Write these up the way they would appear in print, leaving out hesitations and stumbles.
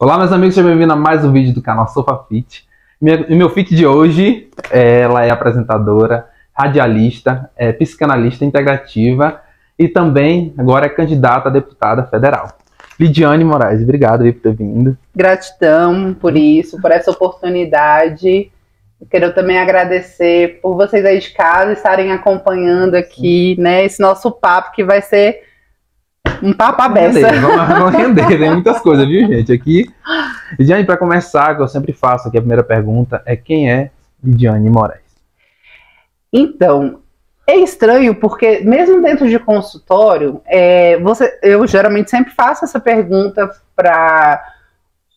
Olá, meus amigos, sejam bem-vindos a mais um vídeo do canal SofaFit. Meu fit de hoje, ela é apresentadora, radialista, psicanalista integrativa e também agora é candidata a deputada federal. Lidiane Moraes, obrigado aí por ter vindo. Gratidão por isso, por essa oportunidade. Eu quero também agradecer por vocês aí de casa estarem acompanhando aqui, né, esse nosso papo que vai ser um papo aberto. Vamos render, tem muitas coisas, viu, gente? Aqui, Lidiane, para começar, que eu sempre faço aqui, a primeira pergunta é: quem é Lidiane Moraes? Então, é estranho porque mesmo dentro de consultório, eu geralmente sempre faço essa pergunta para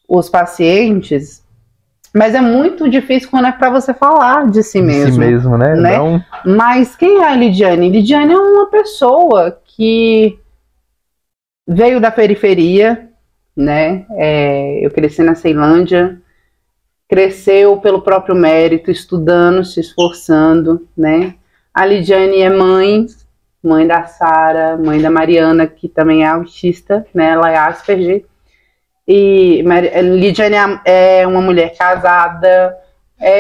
os pacientes, mas é muito difícil quando é para você falar de si mesmo. De si mesmo, né? Não... Mas quem é a Lidiane? Lidiane é uma pessoa que veio da periferia, né? Eu cresci na Ceilândia, cresceu pelo próprio mérito, estudando, se esforçando, né? A Lidiane é mãe da Sara, mãe da Mariana, que também é autista, né? Ela é Asperger. E Lidiane é uma mulher casada.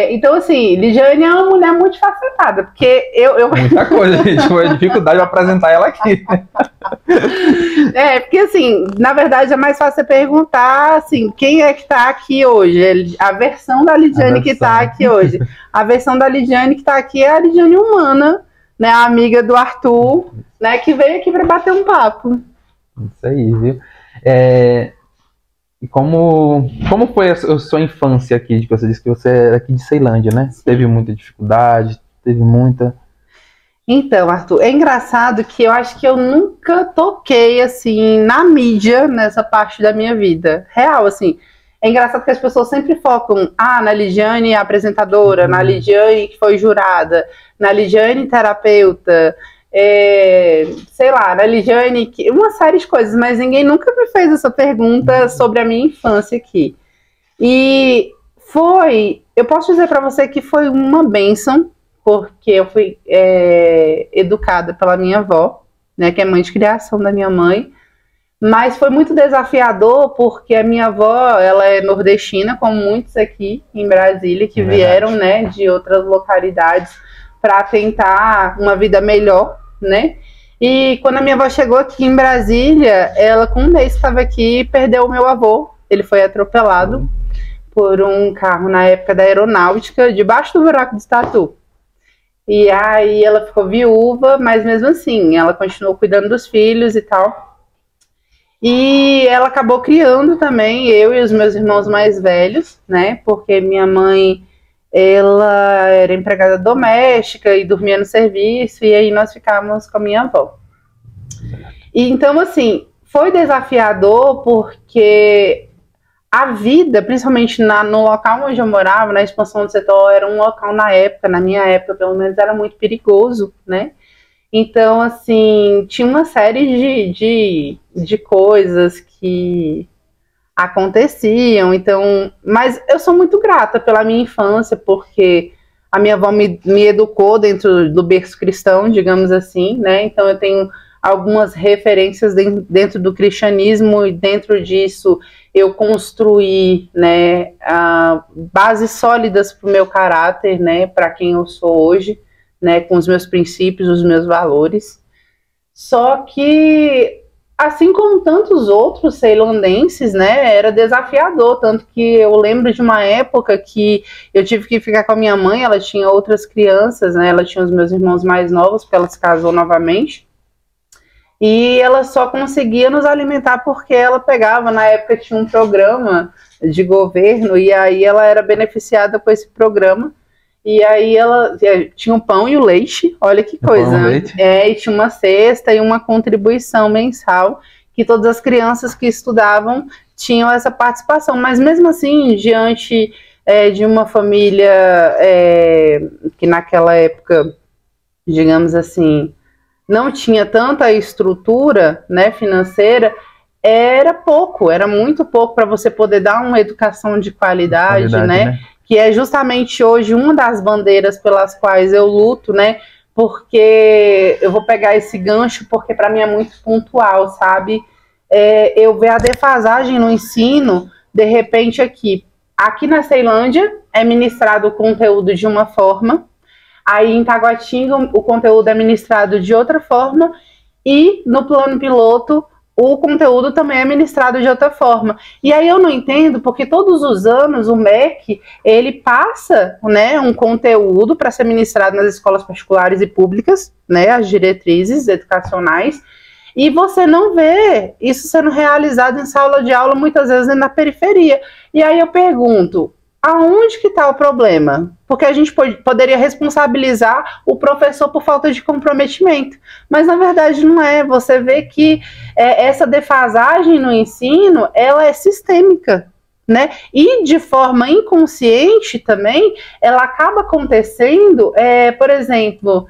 Então, assim, Lidiane é uma mulher multifacetada, porque Muita coisa, gente, foi dificuldade de apresentar ela aqui. Porque, assim, na verdade é mais fácil você perguntar, assim, quem é que tá aqui hoje? A versão da Lidiane que tá aqui hoje. A versão da Lidiane que tá aqui é a Lidiane humana, né, a amiga do Arthur, né, que veio aqui para bater um papo. Isso aí, viu? E como foi a sua infância aqui? Você disse que você é aqui de Ceilândia, né? Sim. Teve muita dificuldade? Teve muita... Então, Arthur, é engraçado que eu acho que eu nunca toquei, assim, na mídia nessa parte da minha vida. Real, assim. É engraçado que as pessoas sempre focam, na Lidiane apresentadora, na Lidiane que foi jurada, na Lidiane terapeuta, sei lá, na Lidiane, uma série de coisas, mas ninguém nunca me fez essa pergunta sobre a minha infância aqui. E eu posso dizer para você que foi uma bênção, porque eu fui educada pela minha avó, né, que é mãe de criação da minha mãe, mas foi muito desafiador porque a minha avó, ela é nordestina, como muitos aqui em Brasília, que vieram, né, de outras localidades para tentar uma vida melhor, né? E quando a minha avó chegou aqui em Brasília, ela com um mês estava aqui e perdeu o meu avô. Ele foi atropelado por um carro na época da aeronáutica, debaixo do buraco do Tatu. E aí ela ficou viúva, mas mesmo assim, ela continuou cuidando dos filhos e tal. E ela acabou criando também eu e os meus irmãos mais velhos, né? Porque minha mãe, ela era empregada doméstica e dormia no serviço, e aí nós ficávamos com a minha avó. E então, assim, foi desafiador porque a vida, principalmente no local onde eu morava, na expansão do setor, era um local na minha época, pelo menos, era muito perigoso, né? Então, assim, tinha uma série de coisas que aconteciam, então, mas eu sou muito grata pela minha infância, porque a minha avó me educou dentro do berço cristão, digamos assim, né? Então eu tenho algumas referências dentro do cristianismo, e dentro disso eu construí, né, bases sólidas para o meu caráter, né, para quem eu sou hoje, né, com os meus princípios, os meus valores. Só que, assim como tantos outros ceilandenses, né, era desafiador, tanto que eu lembro de uma época que eu tive que ficar com a minha mãe, ela tinha outras crianças, né, ela tinha os meus irmãos mais novos, porque ela se casou novamente, e ela só conseguia nos alimentar porque ela pegava, na época tinha um programa de governo, e aí ela era beneficiada com esse programa, e aí ela tinha o pão e o leite, olha que coisa, né? E tinha uma cesta e uma contribuição mensal, que todas as crianças que estudavam tinham essa participação, mas mesmo assim, diante de uma família que naquela época, digamos assim, não tinha tanta estrutura, né, financeira, era pouco, era muito pouco para você poder dar uma educação de qualidade, né? Que é justamente hoje uma das bandeiras pelas quais eu luto, né? Porque eu vou pegar esse gancho porque para mim é muito pontual, sabe? Eu ver a defasagem no ensino de repente aqui na Ceilândia é ministrado o conteúdo de uma forma, aí em Taguatinga o conteúdo é ministrado de outra forma, e no plano piloto o conteúdo também é ministrado de outra forma. E aí eu não entendo, porque todos os anos o MEC, ele passa, né, um conteúdo para ser ministrado nas escolas particulares e públicas, né, as diretrizes educacionais, e você não vê isso sendo realizado em sala de aula, muitas vezes na periferia. E aí eu pergunto, aonde que está o problema? Porque a gente poderia responsabilizar o professor por falta de comprometimento, mas na verdade não é. Você vê que essa defasagem no ensino, ela é sistêmica, né? E de forma inconsciente também, ela acaba acontecendo, por exemplo,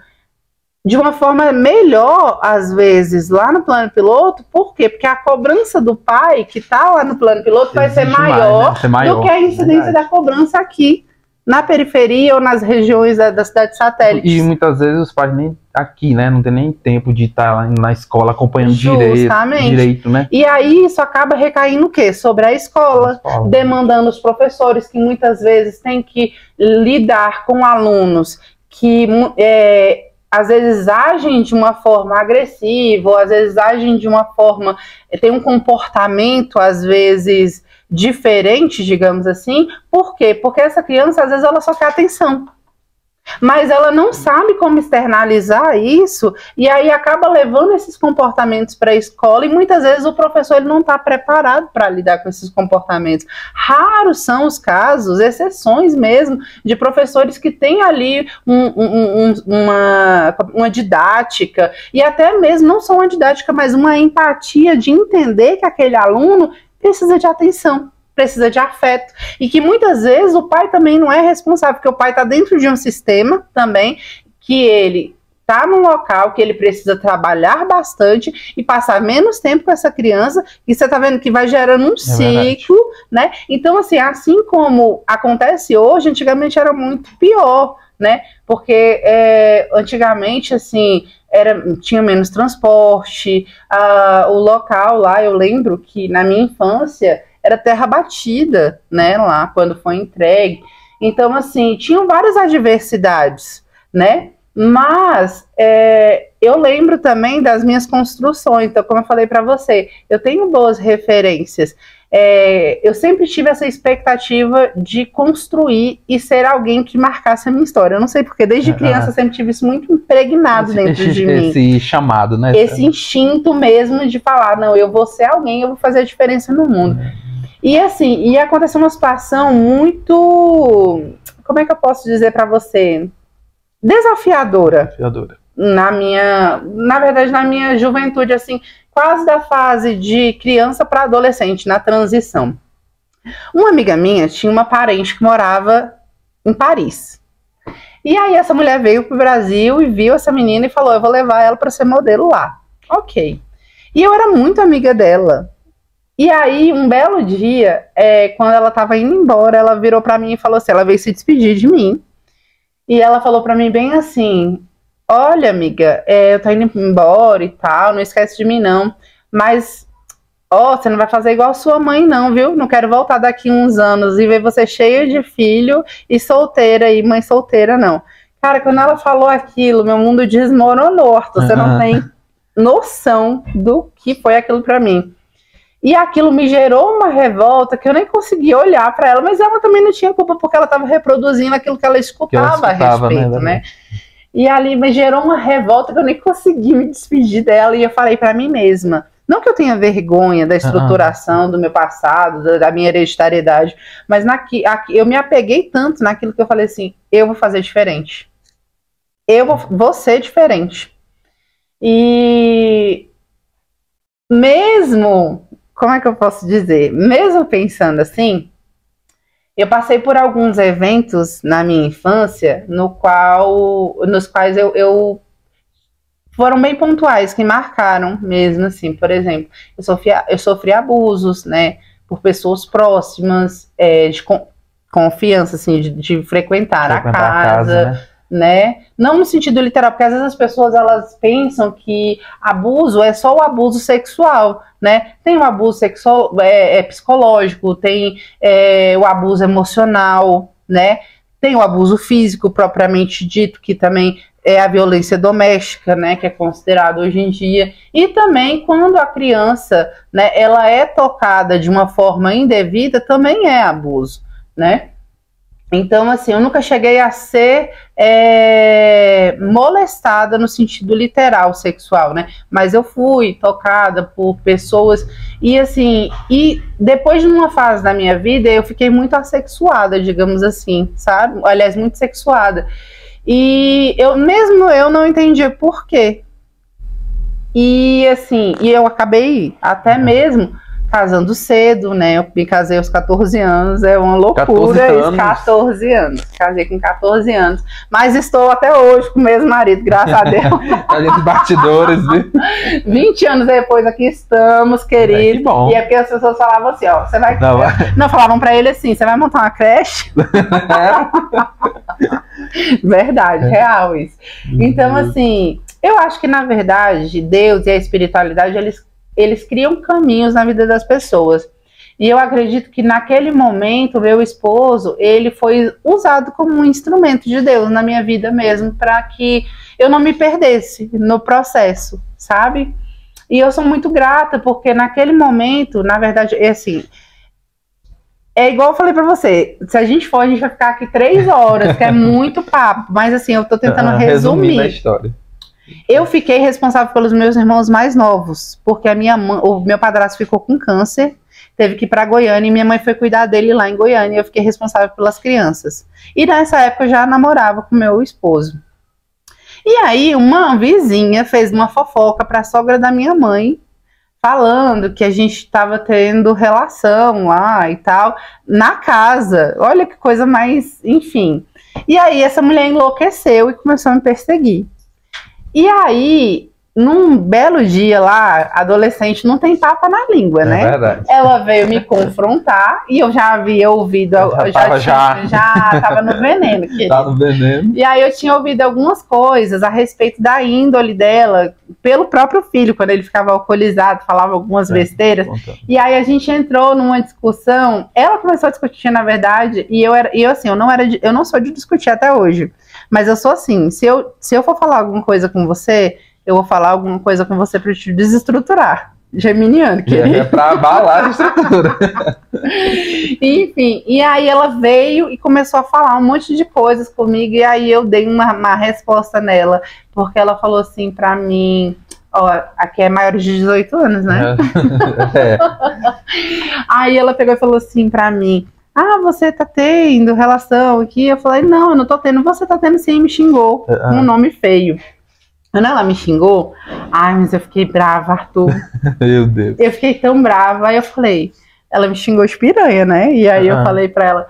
de uma forma melhor, às vezes, lá no plano piloto. Por quê? Porque a cobrança do pai, que está lá no plano piloto, vai ser maior, do que a incidência da cobrança aqui, na periferia ou nas regiões da cidade satélite. E muitas vezes os pais nem aqui, né? Não tem nem tempo de estar lá na escola acompanhando direito, né? E aí isso acaba recaindo o quê? Sobre a escola, demandando os professores, que muitas vezes têm que lidar com alunos que às vezes agem de uma forma agressiva, ou às vezes agem de uma forma, tem um comportamento às vezes diferente, digamos assim. Por quê? Porque essa criança às vezes ela só quer atenção, mas ela não sabe como externalizar isso, e aí acaba levando esses comportamentos para a escola, e muitas vezes o professor ele não está preparado para lidar com esses comportamentos. Raros são os casos, exceções mesmo, de professores que têm ali uma didática, e até mesmo não só uma didática, mas uma empatia de entender que aquele aluno precisa de atenção, precisa de afeto, e que muitas vezes o pai também não é responsável, porque o pai está dentro de um sistema também, que ele está num local que ele precisa trabalhar bastante e passar menos tempo com essa criança, e você está vendo que vai gerando um ciclo, né? Então, assim como acontece hoje, antigamente era muito pior, né? Porque antigamente, assim, tinha menos transporte, o local lá, eu lembro que na minha infância era terra batida, né, lá quando foi entregue. Então, assim, tinham várias adversidades, né? Mas eu lembro também das minhas construções. Então, como eu falei para você, eu tenho boas referências. Eu sempre tive essa expectativa de construir e ser alguém que marcasse a minha história. Eu não sei porque, desde criança, eu sempre tive isso muito impregnado dentro de mim. Esse chamado, né? Esse instinto mesmo de falar, não, eu vou ser alguém, eu vou fazer a diferença no mundo. E assim, aconteceu uma situação muito, como é que eu posso dizer para você? Desafiadora. Na verdade, na minha juventude, assim, quase da fase de criança para adolescente, na transição. Uma amiga minha tinha uma parente que morava em Paris. E aí essa mulher veio pro Brasil e viu essa menina e falou, eu vou levar ela para ser modelo lá. Ok. E eu era muito amiga dela. E aí, um belo dia, quando ela estava indo embora, ela virou para mim e falou assim, ela veio se despedir de mim. E ela falou para mim bem assim, olha, amiga, eu tô indo embora e tal, não esquece de mim não, mas, você não vai fazer igual sua mãe não, viu? Não quero voltar daqui uns anos e ver você cheia de filho e solteira, e mãe solteira, não. Cara, quando ela falou aquilo, meu mundo desmoronou, Arthur, você não tem noção do que foi aquilo para mim. E aquilo me gerou uma revolta que eu nem conseguia olhar para ela, mas ela também não tinha culpa, porque ela estava reproduzindo aquilo que ela escutava a respeito, né? E ali me gerou uma revolta que eu nem consegui me despedir dela, e eu falei para mim mesma, não que eu tenha vergonha da estruturação do meu passado, da minha hereditariedade, mas eu me apeguei tanto naquilo que eu falei assim, eu vou fazer diferente. Eu vou ser diferente. E mesmo... Como é que eu posso dizer? Mesmo pensando assim, eu passei por alguns eventos na minha infância nos quais eu foram bem pontuais, que marcaram mesmo, assim. Por exemplo, eu sofri abusos, né, por pessoas próximas, de confiança, assim, de frequentar a casa, né? Não no sentido literal, porque às vezes as pessoas elas pensam que abuso é só o abuso sexual, né? Tem o abuso sexual, psicológico, tem o abuso emocional, né? Tem o abuso físico propriamente dito, que também é a violência doméstica, né, que é considerado hoje em dia, e também quando a criança, né, ela é tocada de uma forma indevida, também é abuso, né? Então, assim, eu nunca cheguei a ser molestada no sentido literal sexual, né? Mas eu fui tocada por pessoas e, assim, e depois de uma fase da minha vida, eu fiquei muito assexuada, digamos assim, sabe? Aliás, muito sexuada. E eu não entendia por quê. E, assim, eu acabei até mesmo casando cedo, né? Eu me casei aos 14 anos, é uma loucura. 14 anos. Casei com 14 anos. Mas estou até hoje com o mesmo marido, graças a Deus. Ali de bastidores, viu? 20 anos depois aqui estamos, querido. Que bom. E é porque as pessoas falavam assim, ó, você vai... Não, falavam pra ele assim, você vai montar uma creche? Verdade, real isso. Então, assim, eu acho que, na verdade, Deus e a espiritualidade, eles criam caminhos na vida das pessoas. E eu acredito que naquele momento, meu esposo, ele foi usado como um instrumento de Deus na minha vida mesmo, para que eu não me perdesse no processo, sabe? E eu sou muito grata, porque naquele momento, na verdade, é assim... É igual eu falei pra você, se a gente for, a gente vai ficar aqui 3 horas, que é muito papo, mas assim, eu tô tentando resumir a história. Eu fiquei responsável pelos meus irmãos mais novos, porque o meu padrasto ficou com câncer, teve que ir para Goiânia e minha mãe foi cuidar dele lá em Goiânia e eu fiquei responsável pelas crianças. E nessa época eu já namorava com meu esposo. E aí uma vizinha fez uma fofoca para a sogra da minha mãe, falando que a gente estava tendo relação lá e tal, na casa. Olha que coisa mais, enfim. E aí essa mulher enlouqueceu e começou a me perseguir. E aí, num belo dia lá, adolescente não tem papo na língua, né? É verdade. Ela veio me confrontar e eu já havia ouvido, já tava no veneno, querido. Tá no veneno. E aí eu tinha ouvido algumas coisas a respeito da índole dela, pelo próprio filho, quando ele ficava alcoolizado, falava algumas besteiras. E aí a gente entrou numa discussão, ela começou a discutir, na verdade, e eu não sou de discutir até hoje. Mas eu sou assim, se eu for falar alguma coisa com você, eu vou falar alguma coisa com você pra te desestruturar. Geminiano, querido. É pra abalar a estrutura. Enfim, e aí ela veio e começou a falar um monte de coisas comigo, e aí eu dei uma resposta nela, porque ela falou assim pra mim, ó, aqui é maior de 18 anos, né? É. Aí ela pegou e falou assim pra mim, você tá tendo relação aqui? Eu falei, não, eu não tô tendo. Você tá tendo sim, me xingou com um nome feio. Quando ela me xingou, mas eu fiquei brava, Arthur. Meu Deus. Eu fiquei tão brava, aí eu falei, ela me xingou de piranha, né? E aí eu falei pra ela,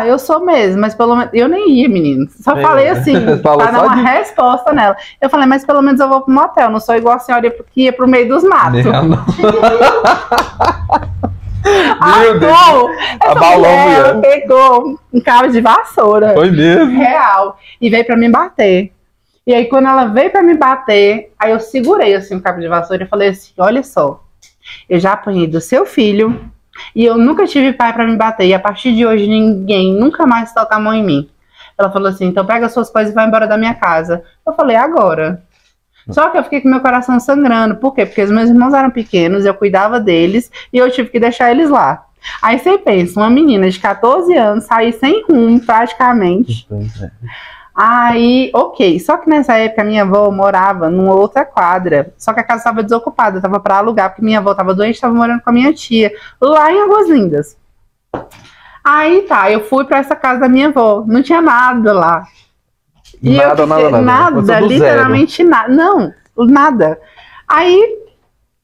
eu sou mesmo, mas pelo menos, eu nem ia, menino. Só falei assim, pra dar uma resposta nela. Eu falei, mas pelo menos eu vou pro motel, não sou igual a senhora que ia pro meio dos matos. Meu Deus, ela pegou um cabo de vassoura. Foi mesmo? Real. E veio pra me bater. E aí quando ela veio pra me bater, aí eu segurei assim o cabo de vassoura e falei assim, olha só, eu já apanhei do seu filho e eu nunca tive pai pra me bater. E a partir de hoje ninguém nunca mais toca a mão em mim. Ela falou assim, então pega suas coisas e vai embora da minha casa. Eu falei, agora? Só que eu fiquei com meu coração sangrando. Por quê? Porque os meus irmãos eram pequenos, eu cuidava deles e eu tive que deixar eles lá. Aí você pensa, uma menina de 14 anos sair sem rumo praticamente. Aí, ok. Só que nessa época minha avó morava numa outra quadra. Só que a casa estava desocupada, estava para alugar, porque minha avó estava doente, estava morando com a minha tia, lá em Águas Lindas. Aí tá, eu fui para essa casa da minha avó. Não tinha nada lá. E nada, literalmente nada. Não, nada. Aí,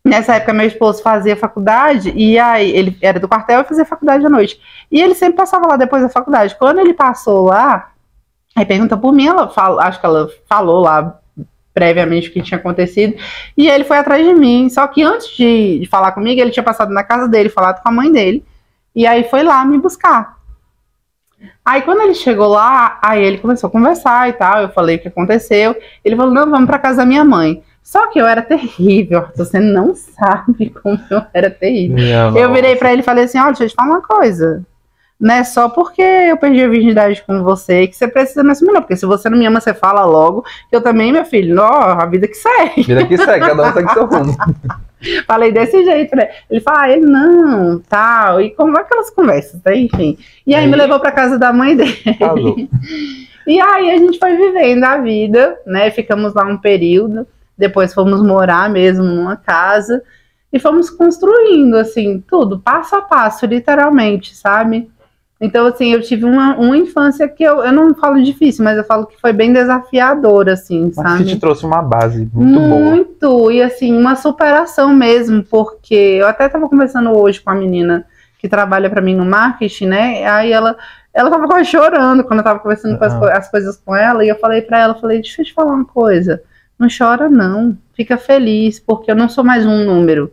nessa época, meu esposo fazia faculdade, e aí ele era do quartel e fazia faculdade à noite. E ele sempre passava lá depois da faculdade. Quando ele passou lá, aí pergunta por mim, acho que ela falou lá previamente o que tinha acontecido, e ele foi atrás de mim. Só que antes de falar comigo, ele tinha passado na casa dele, falado com a mãe dele, e aí foi lá me buscar. Aí quando ele chegou lá, aí ele começou a conversar e tal, eu falei o que aconteceu. Ele falou, não, vamos pra casa da minha mãe. Só que eu era terrível, Arthur, você não sabe como eu era terrível. Eu virei pra ele e falei assim, olha, deixa eu te falar uma coisa. Não é só porque eu perdi a virgindade com você que você precisa me assumir, não. Porque se você não me ama, você fala logo. Eu também, meu filho, ó, a vida que segue. Vida que segue, cada um segue seu rumo. Falei desse jeito, né? Ele fala, ele não, tal. E como aquelas conversas, tá? Enfim. E aí me levou pra casa da mãe dele. Falou. E aí a gente foi vivendo a vida, né? Ficamos lá um período. Depois fomos morar mesmo numa casa. E fomos construindo, assim, tudo, passo a passo, literalmente, sabe? Então, assim, eu tive uma infância que eu não falo difícil, mas eu falo que foi bem desafiadora, assim, sabe? Mas que te trouxe uma base muito boa. Muito, e assim, uma superação mesmo, porque eu até estava conversando hoje com a menina que trabalha para mim no marketing, né? Aí ela tava quase chorando quando eu tava conversando com as coisas com ela, e eu falei para ela, deixa eu te falar uma coisa, não chora não, fica feliz, porque eu não sou mais um número,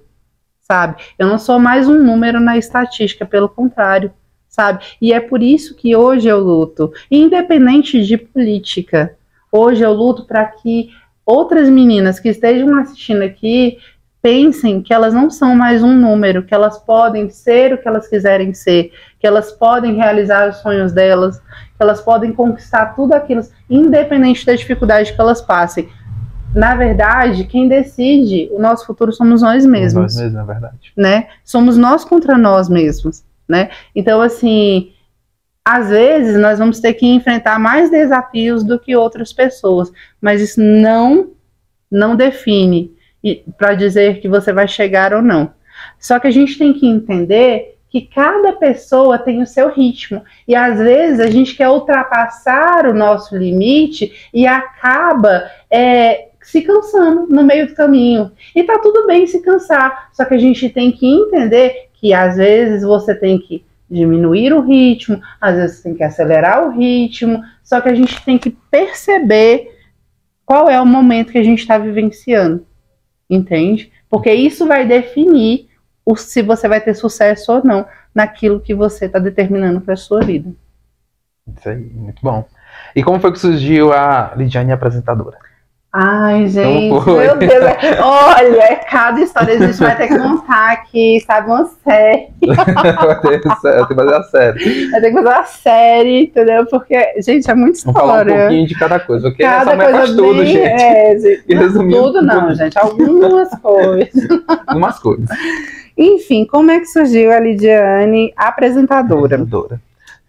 sabe? Eu não sou mais um número na estatística, pelo contrário. Sabe? E é por isso que hoje eu luto, independente de política. Hoje eu luto para que outras meninas que estejam assistindo aqui pensem que elas não são mais um número, que elas podem ser o que elas quiserem ser, que elas podem realizar os sonhos delas, que elas podem conquistar tudo aquilo, independente da dificuldade que elas passem. Na verdade, quem decide o nosso futuro somos nós mesmos. Nós mesmos, é verdade. Né? Somos nós contra nós mesmos. Né? Então, assim, às vezes nós vamos ter que enfrentar mais desafios do que outras pessoas, mas isso não define para dizer que você vai chegar ou não. Só que a gente tem que entender que cada pessoa tem o seu ritmo, e às vezes a gente quer ultrapassar o nosso limite e acaba se cansando no meio do caminho. E tá tudo bem se cansar, só que a gente tem que entender que às vezes você tem que diminuir o ritmo, às vezes você tem que acelerar o ritmo, só que a gente tem que perceber qual é o momento que a gente está vivenciando, entende? Porque isso vai definir se você vai ter sucesso ou não naquilo que você está determinando para a sua vida. Isso aí, muito bom. E como foi que surgiu a Lidiane apresentadora? Ai, gente, meu Deus. Olha, cada história a gente vai ter que contar aqui, sabe, uma série. Vai ter que fazer a série. Vai ter que fazer uma série, entendeu? Porque, gente, é muita história. Vamos falar um pouquinho de cada coisa, porque cada essa mulher faz tudo, gente. Tudo não, gente, algumas coisas. Algumas coisas. Enfim, como é que surgiu a Lidiane apresentadora?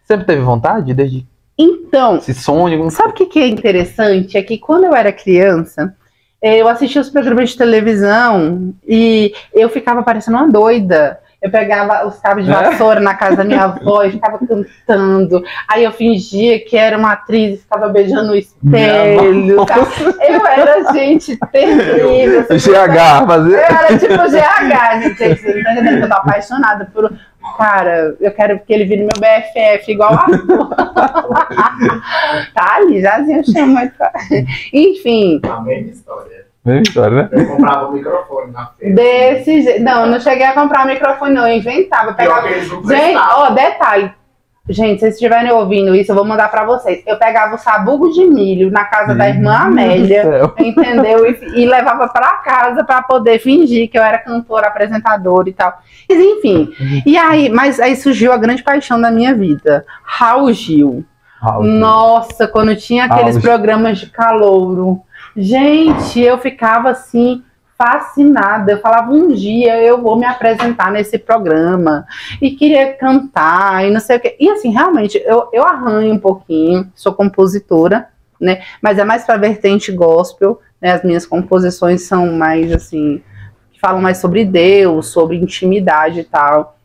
Sempre teve vontade, desde... Então, esse sonho. Sabe o que é interessante? É que quando eu era criança, eu assistia os programas de televisão e eu ficava parecendo uma doida. Eu pegava os cabos de vassoura na casa da minha avó e ficava cantando. Aí eu fingia que era uma atriz e ficava beijando o espelho. Eu era, gente, terrível. GH, fazer. Eu era tipo GH, gente. Vocês não estão entendendo que eu tô apaixonada por... Cara, eu quero que ele vire meu BFF igual a tá ali, Jazinho chama. Enfim. A mesma história. Mesma história, né? Eu comprava o microfone na feira. Desse jeito. Não, eu não cheguei a comprar o microfone, não. Eu inventava. Pegava... Gente, ó, detalhe. Gente, se vocês estiverem ouvindo isso, eu vou mandar pra vocês. Eu pegava o sabugo de milho na casa da irmã Amélia, entendeu? E levava pra casa pra poder fingir que eu era cantora, apresentadora e tal. Mas enfim. E aí, mas aí surgiu a grande paixão da minha vida. Raul Gil. Nossa, quando tinha aqueles programas de calouro. Gente, eu ficava assim... fascinada, eu falava um dia eu vou me apresentar nesse programa e queria cantar e não sei o que, e assim, realmente eu arranho um pouquinho, sou compositora, né, mas é mais pra vertente gospel, né, as minhas composições são mais assim, falam mais sobre Deus, sobre intimidade e tal,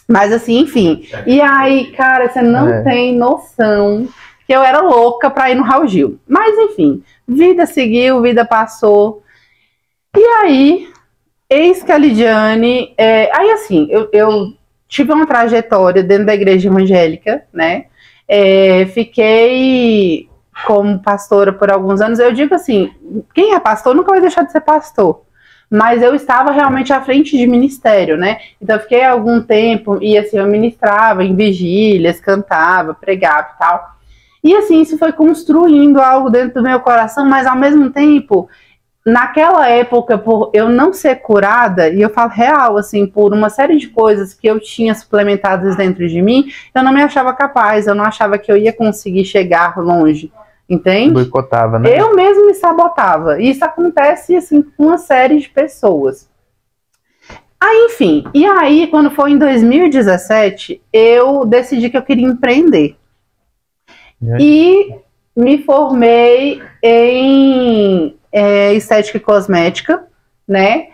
mas assim, enfim, e aí, cara, você não tem noção que eu era louca pra ir no Raul Gil, mas enfim, vida seguiu, vida passou. E aí, eis que a Lidiane... aí assim, eu tive uma trajetória dentro da igreja evangélica, né? Fiquei como pastora por alguns anos. Eu digo assim, quem é pastor nunca vai deixar de ser pastor. mas eu estava realmente à frente de ministério, né? Então eu fiquei algum tempo, e assim, eu ministrava em vigílias, cantava, pregava e tal. E assim, isso foi construindo algo dentro do meu coração, mas ao mesmo tempo, naquela época, por eu não ser curada, e eu falo real, assim, por uma série de coisas que eu tinha suplementadas dentro de mim, eu não me achava capaz, eu não achava que eu ia conseguir chegar longe, entende? Boicotava, né? Eu mesmo me sabotava, e isso acontece, assim, com uma série de pessoas. Aí, enfim, e aí, quando foi em 2017, eu decidi que eu queria empreender. E me formei em estética e cosmética, né?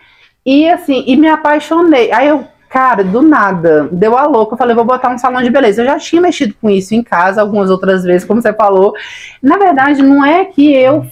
E assim, e me apaixonei. Aí eu, cara, do nada, deu a louca. Eu falei, vou botar um salão de beleza. Eu já tinha mexido com isso em casa algumas outras vezes, como você falou. Na verdade, não é que eu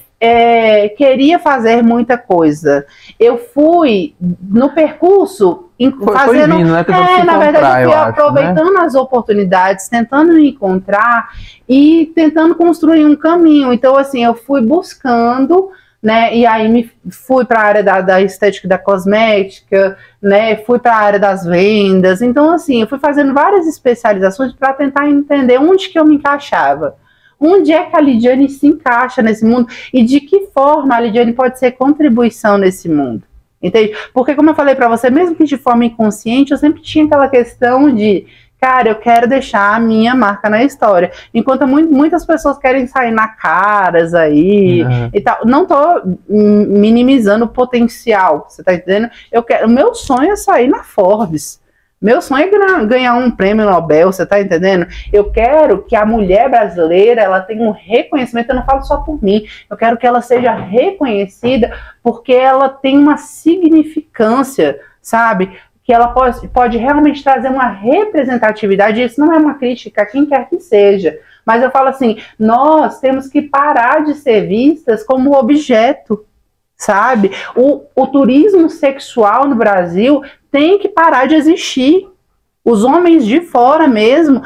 queria fazer muita coisa. Eu fui no percurso fazendo. Foi vindo, né? Na verdade, eu fui aproveitando as oportunidades, tentando me encontrar e tentando construir um caminho. Então, assim, eu fui buscando, né? E aí fui para a área da estética e da cosmética, né? Fui para a área das vendas. Então, assim, eu fui fazendo várias especializações para tentar entender onde que eu me encaixava. Onde é que a Lidiane se encaixa nesse mundo e de que forma a Lidiane pode ser contribuição nesse mundo, entende? Porque, como eu falei para você, mesmo que de forma inconsciente, eu sempre tinha aquela questão de, cara, eu quero deixar a minha marca na história, enquanto muitas pessoas querem sair na caras aí e tal. Não tô minimizando o potencial, você tá entendendo? O meu sonho é sair na Forbes. Meu sonho é ganhar um prêmio Nobel, você tá entendendo? Eu quero que a mulher brasileira, ela tenha um reconhecimento, eu não falo só por mim, eu quero que ela seja reconhecida porque ela tem uma significância, sabe? Que ela pode realmente trazer uma representatividade, isso não é uma crítica a quem quer que seja, mas eu falo assim, nós temos que parar de ser vistas como objeto, sabe? O turismo sexual no Brasil tem que parar de existir. Os homens de fora mesmo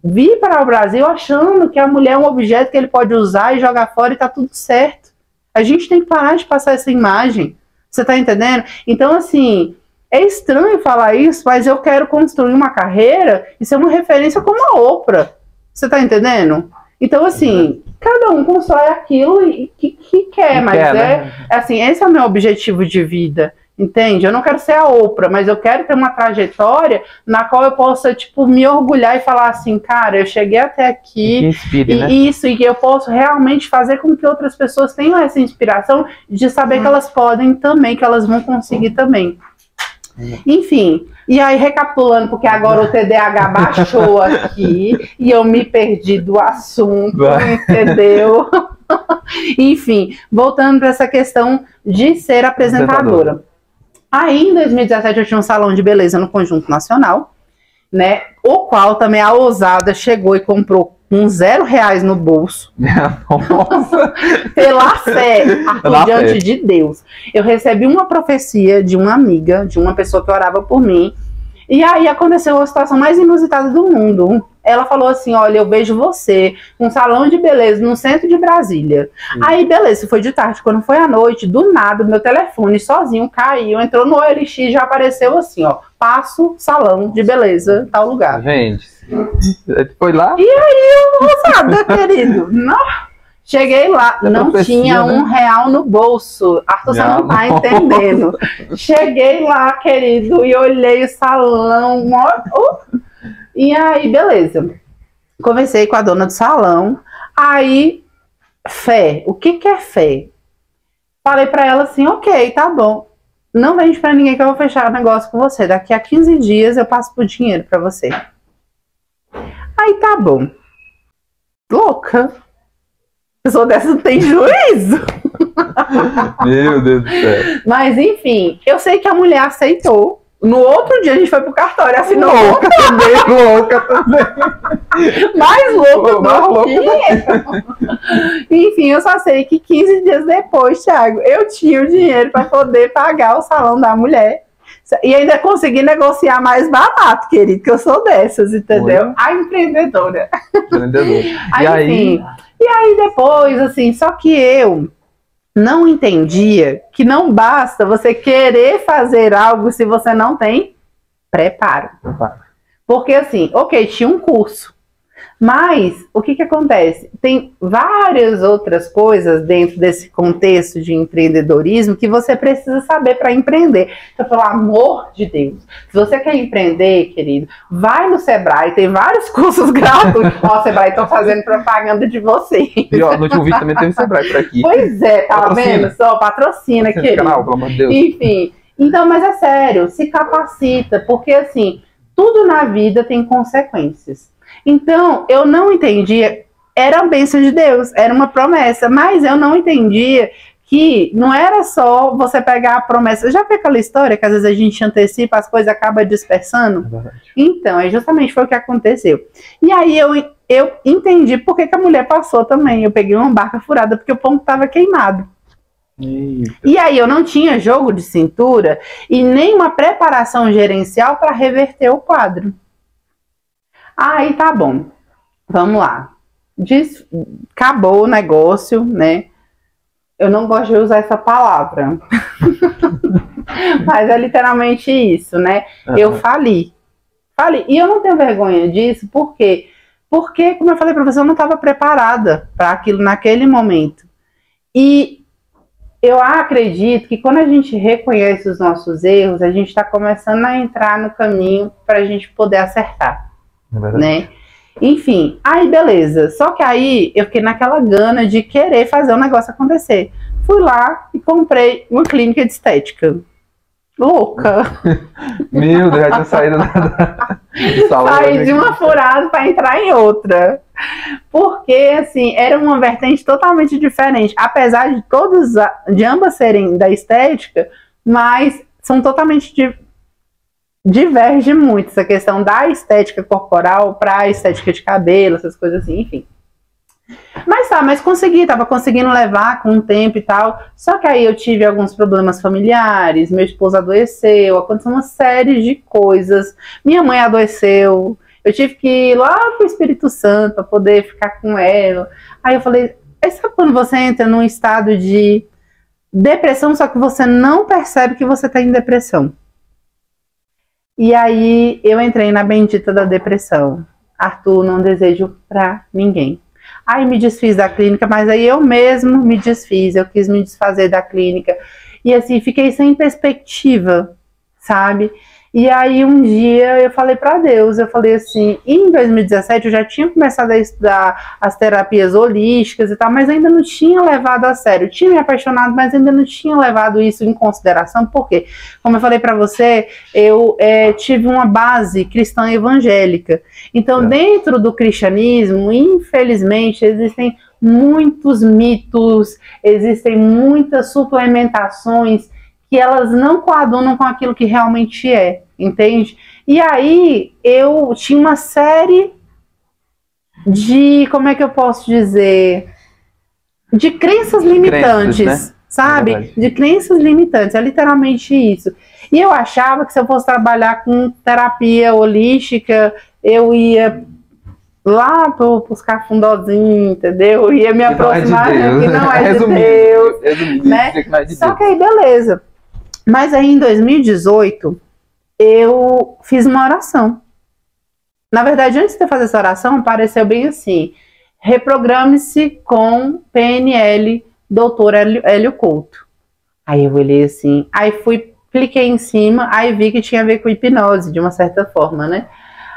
vir para o Brasil achando que a mulher é um objeto que ele pode usar e jogar fora e tá tudo certo. A gente tem que parar de passar essa imagem. Você tá entendendo? Então, assim, é estranho falar isso, mas eu quero construir uma carreira e ser uma referência como a Oprah. Você tá entendendo? Então, assim, cada um constrói aquilo que quer, mas né? Assim, esse é o meu objetivo de vida, entende? Eu não quero ser a Oprah, mas eu quero ter uma trajetória na qual eu possa, tipo, me orgulhar e falar assim, cara, eu cheguei até aqui, que inspire, né? Isso, e que eu posso realmente fazer com que outras pessoas tenham essa inspiração de saber que elas podem também, que elas vão conseguir também. Enfim, e aí recapitulando, porque agora o TDAH baixou aqui e eu me perdi do assunto, entendeu? Enfim, voltando para essa questão de ser apresentadora. Aí em 2017 eu tinha um salão de beleza no Conjunto Nacional, né? O qual também a ousada chegou e comprou com R$0 no bolso. Nossa. Pela fé, diante de Deus. Eu recebi uma profecia de uma amiga, de uma pessoa que orava por mim. E aí aconteceu a situação mais inusitada do mundo. Ela falou assim, olha, eu vejo você com um salão de beleza no centro de Brasília. Aí, beleza, foi de tarde. Quando foi à noite, do nada, meu telefone sozinho caiu, entrou no OLX e já apareceu assim, ó, passo salão de beleza, tal lugar. Gente, foi lá? E aí, ousada, querido, não... Cheguei lá, não tinha R$1 no bolso. Arthur, você não tá entendendo. Cheguei lá, querido, e olhei o salão. E aí, beleza. Conversei com a dona do salão. Aí, fé. O que é fé? Falei pra ela assim, ok, tá bom. Não vende pra ninguém que eu vou fechar o negócio com você. Daqui a 15 dias eu passo por dinheiro pra você. Aí, tá bom. Louca. Pessoa dessa não tem juízo. Meu Deus do céu. Mas, enfim, eu sei que a mulher aceitou. No outro dia a gente foi pro cartório, assinou. Louca também. Mais louca Enfim, eu só sei que 15 dias depois, Thiago, eu tinha o dinheiro para poder pagar o salão da mulher. E ainda consegui negociar mais barato, querido, que eu sou dessas, entendeu? Oi. A empreendedora. Empreendedora. Aí, enfim, e aí depois, assim, só que eu não entendia que não basta você querer fazer algo se você não tem preparo. Porque assim, ok, tinha um curso, mas o que acontece? Tem várias outras coisas dentro desse contexto de empreendedorismo que você precisa saber para empreender. Então, pelo amor de Deus, se você quer empreender, querido, vai no Sebrae, tem vários cursos gratuitos. Ó, Sebrae, estão fazendo propaganda de vocês. E ó, no último vídeo também teve Sebrae por aqui. Pois é, tá vendo? Só patrocina, querido. Canal, pelo amor de Deus. Enfim, então, mas é sério, se capacita, porque assim, tudo na vida tem consequências. Então, eu não entendia, era a bênção de Deus, era uma promessa, mas eu não entendia que não era só você pegar a promessa. Já foi aquela história que às vezes a gente antecipa, as coisas acabam dispersando? Então, justamente foi o que aconteceu. E aí eu entendi por que a mulher passou também. Eu peguei uma barca furada, porque o ponto estava queimado. Eita. E aí eu não tinha jogo de cintura e nem uma preparação gerencial para reverter o quadro. Aí tá bom, vamos lá. Acabou o negócio, né? Eu não gosto de usar essa palavra. Mas é literalmente isso, né? Uhum. Eu fali. E eu não tenho vergonha disso, por quê? Porque, como eu falei para você, eu não estava preparada para aquilo naquele momento. E eu acredito que quando a gente reconhece os nossos erros, a gente está começando a entrar no caminho para a gente poder acertar. Né? Enfim, aí beleza. Só que aí eu fiquei naquela gana de querer fazer o negócio acontecer. Fui lá e comprei uma clínica de estética. Louca. Meu Deus, já tinha saído da sala. Saí de uma furada para entrar em outra. Porque, assim, era uma vertente totalmente diferente. Apesar de ambas serem da estética, mas são totalmente diverge muito essa questão da estética corporal para a estética de cabelo, essas coisas assim, enfim. Mas tava conseguindo levar com o tempo e tal. Só que aí eu tive alguns problemas familiares, meu esposo adoeceu, aconteceu uma série de coisas. Minha mãe adoeceu, eu tive que ir lá pro Espírito Santo para poder ficar com ela. Aí eu falei, sabe quando você entra num estado de depressão, só que você não percebe que você tá em depressão? E aí eu entrei na bendita da depressão. Arthur, não desejo pra ninguém. Aí me desfiz da clínica, mas aí eu mesmo me desfiz, eu quis me desfazer da clínica. E assim, fiquei sem perspectiva, sabe? E aí um dia eu falei pra Deus, eu falei assim, em 2017 eu já tinha começado a estudar as terapias holísticas e tal, mas ainda não tinha levado a sério. Eu tinha me apaixonado, mas ainda não tinha levado isso em consideração, porque, como eu falei pra você, eu tive uma base cristã evangélica. Então, dentro do cristianismo, infelizmente, existem muitos mitos, existem muitas suplementações que elas não coadunam com aquilo que realmente é, entende? E aí eu tinha uma série de, como é que eu posso dizer, de crenças limitantes, né? Sabe? De crenças limitantes, é literalmente isso. E eu achava que se eu fosse trabalhar com terapia holística, eu ia lá pros cafundozinhos, entendeu? Eu ia me aproximar, que não é de Deus, né? Só que aí, beleza. Mas aí em 2018, eu fiz uma oração. Na verdade, antes de eu fazer essa oração, apareceu bem assim, reprograme-se com PNL Dr. Hélio Couto. Aí eu olhei assim, aí cliquei em cima, aí vi que tinha a ver com hipnose, de uma certa forma, né?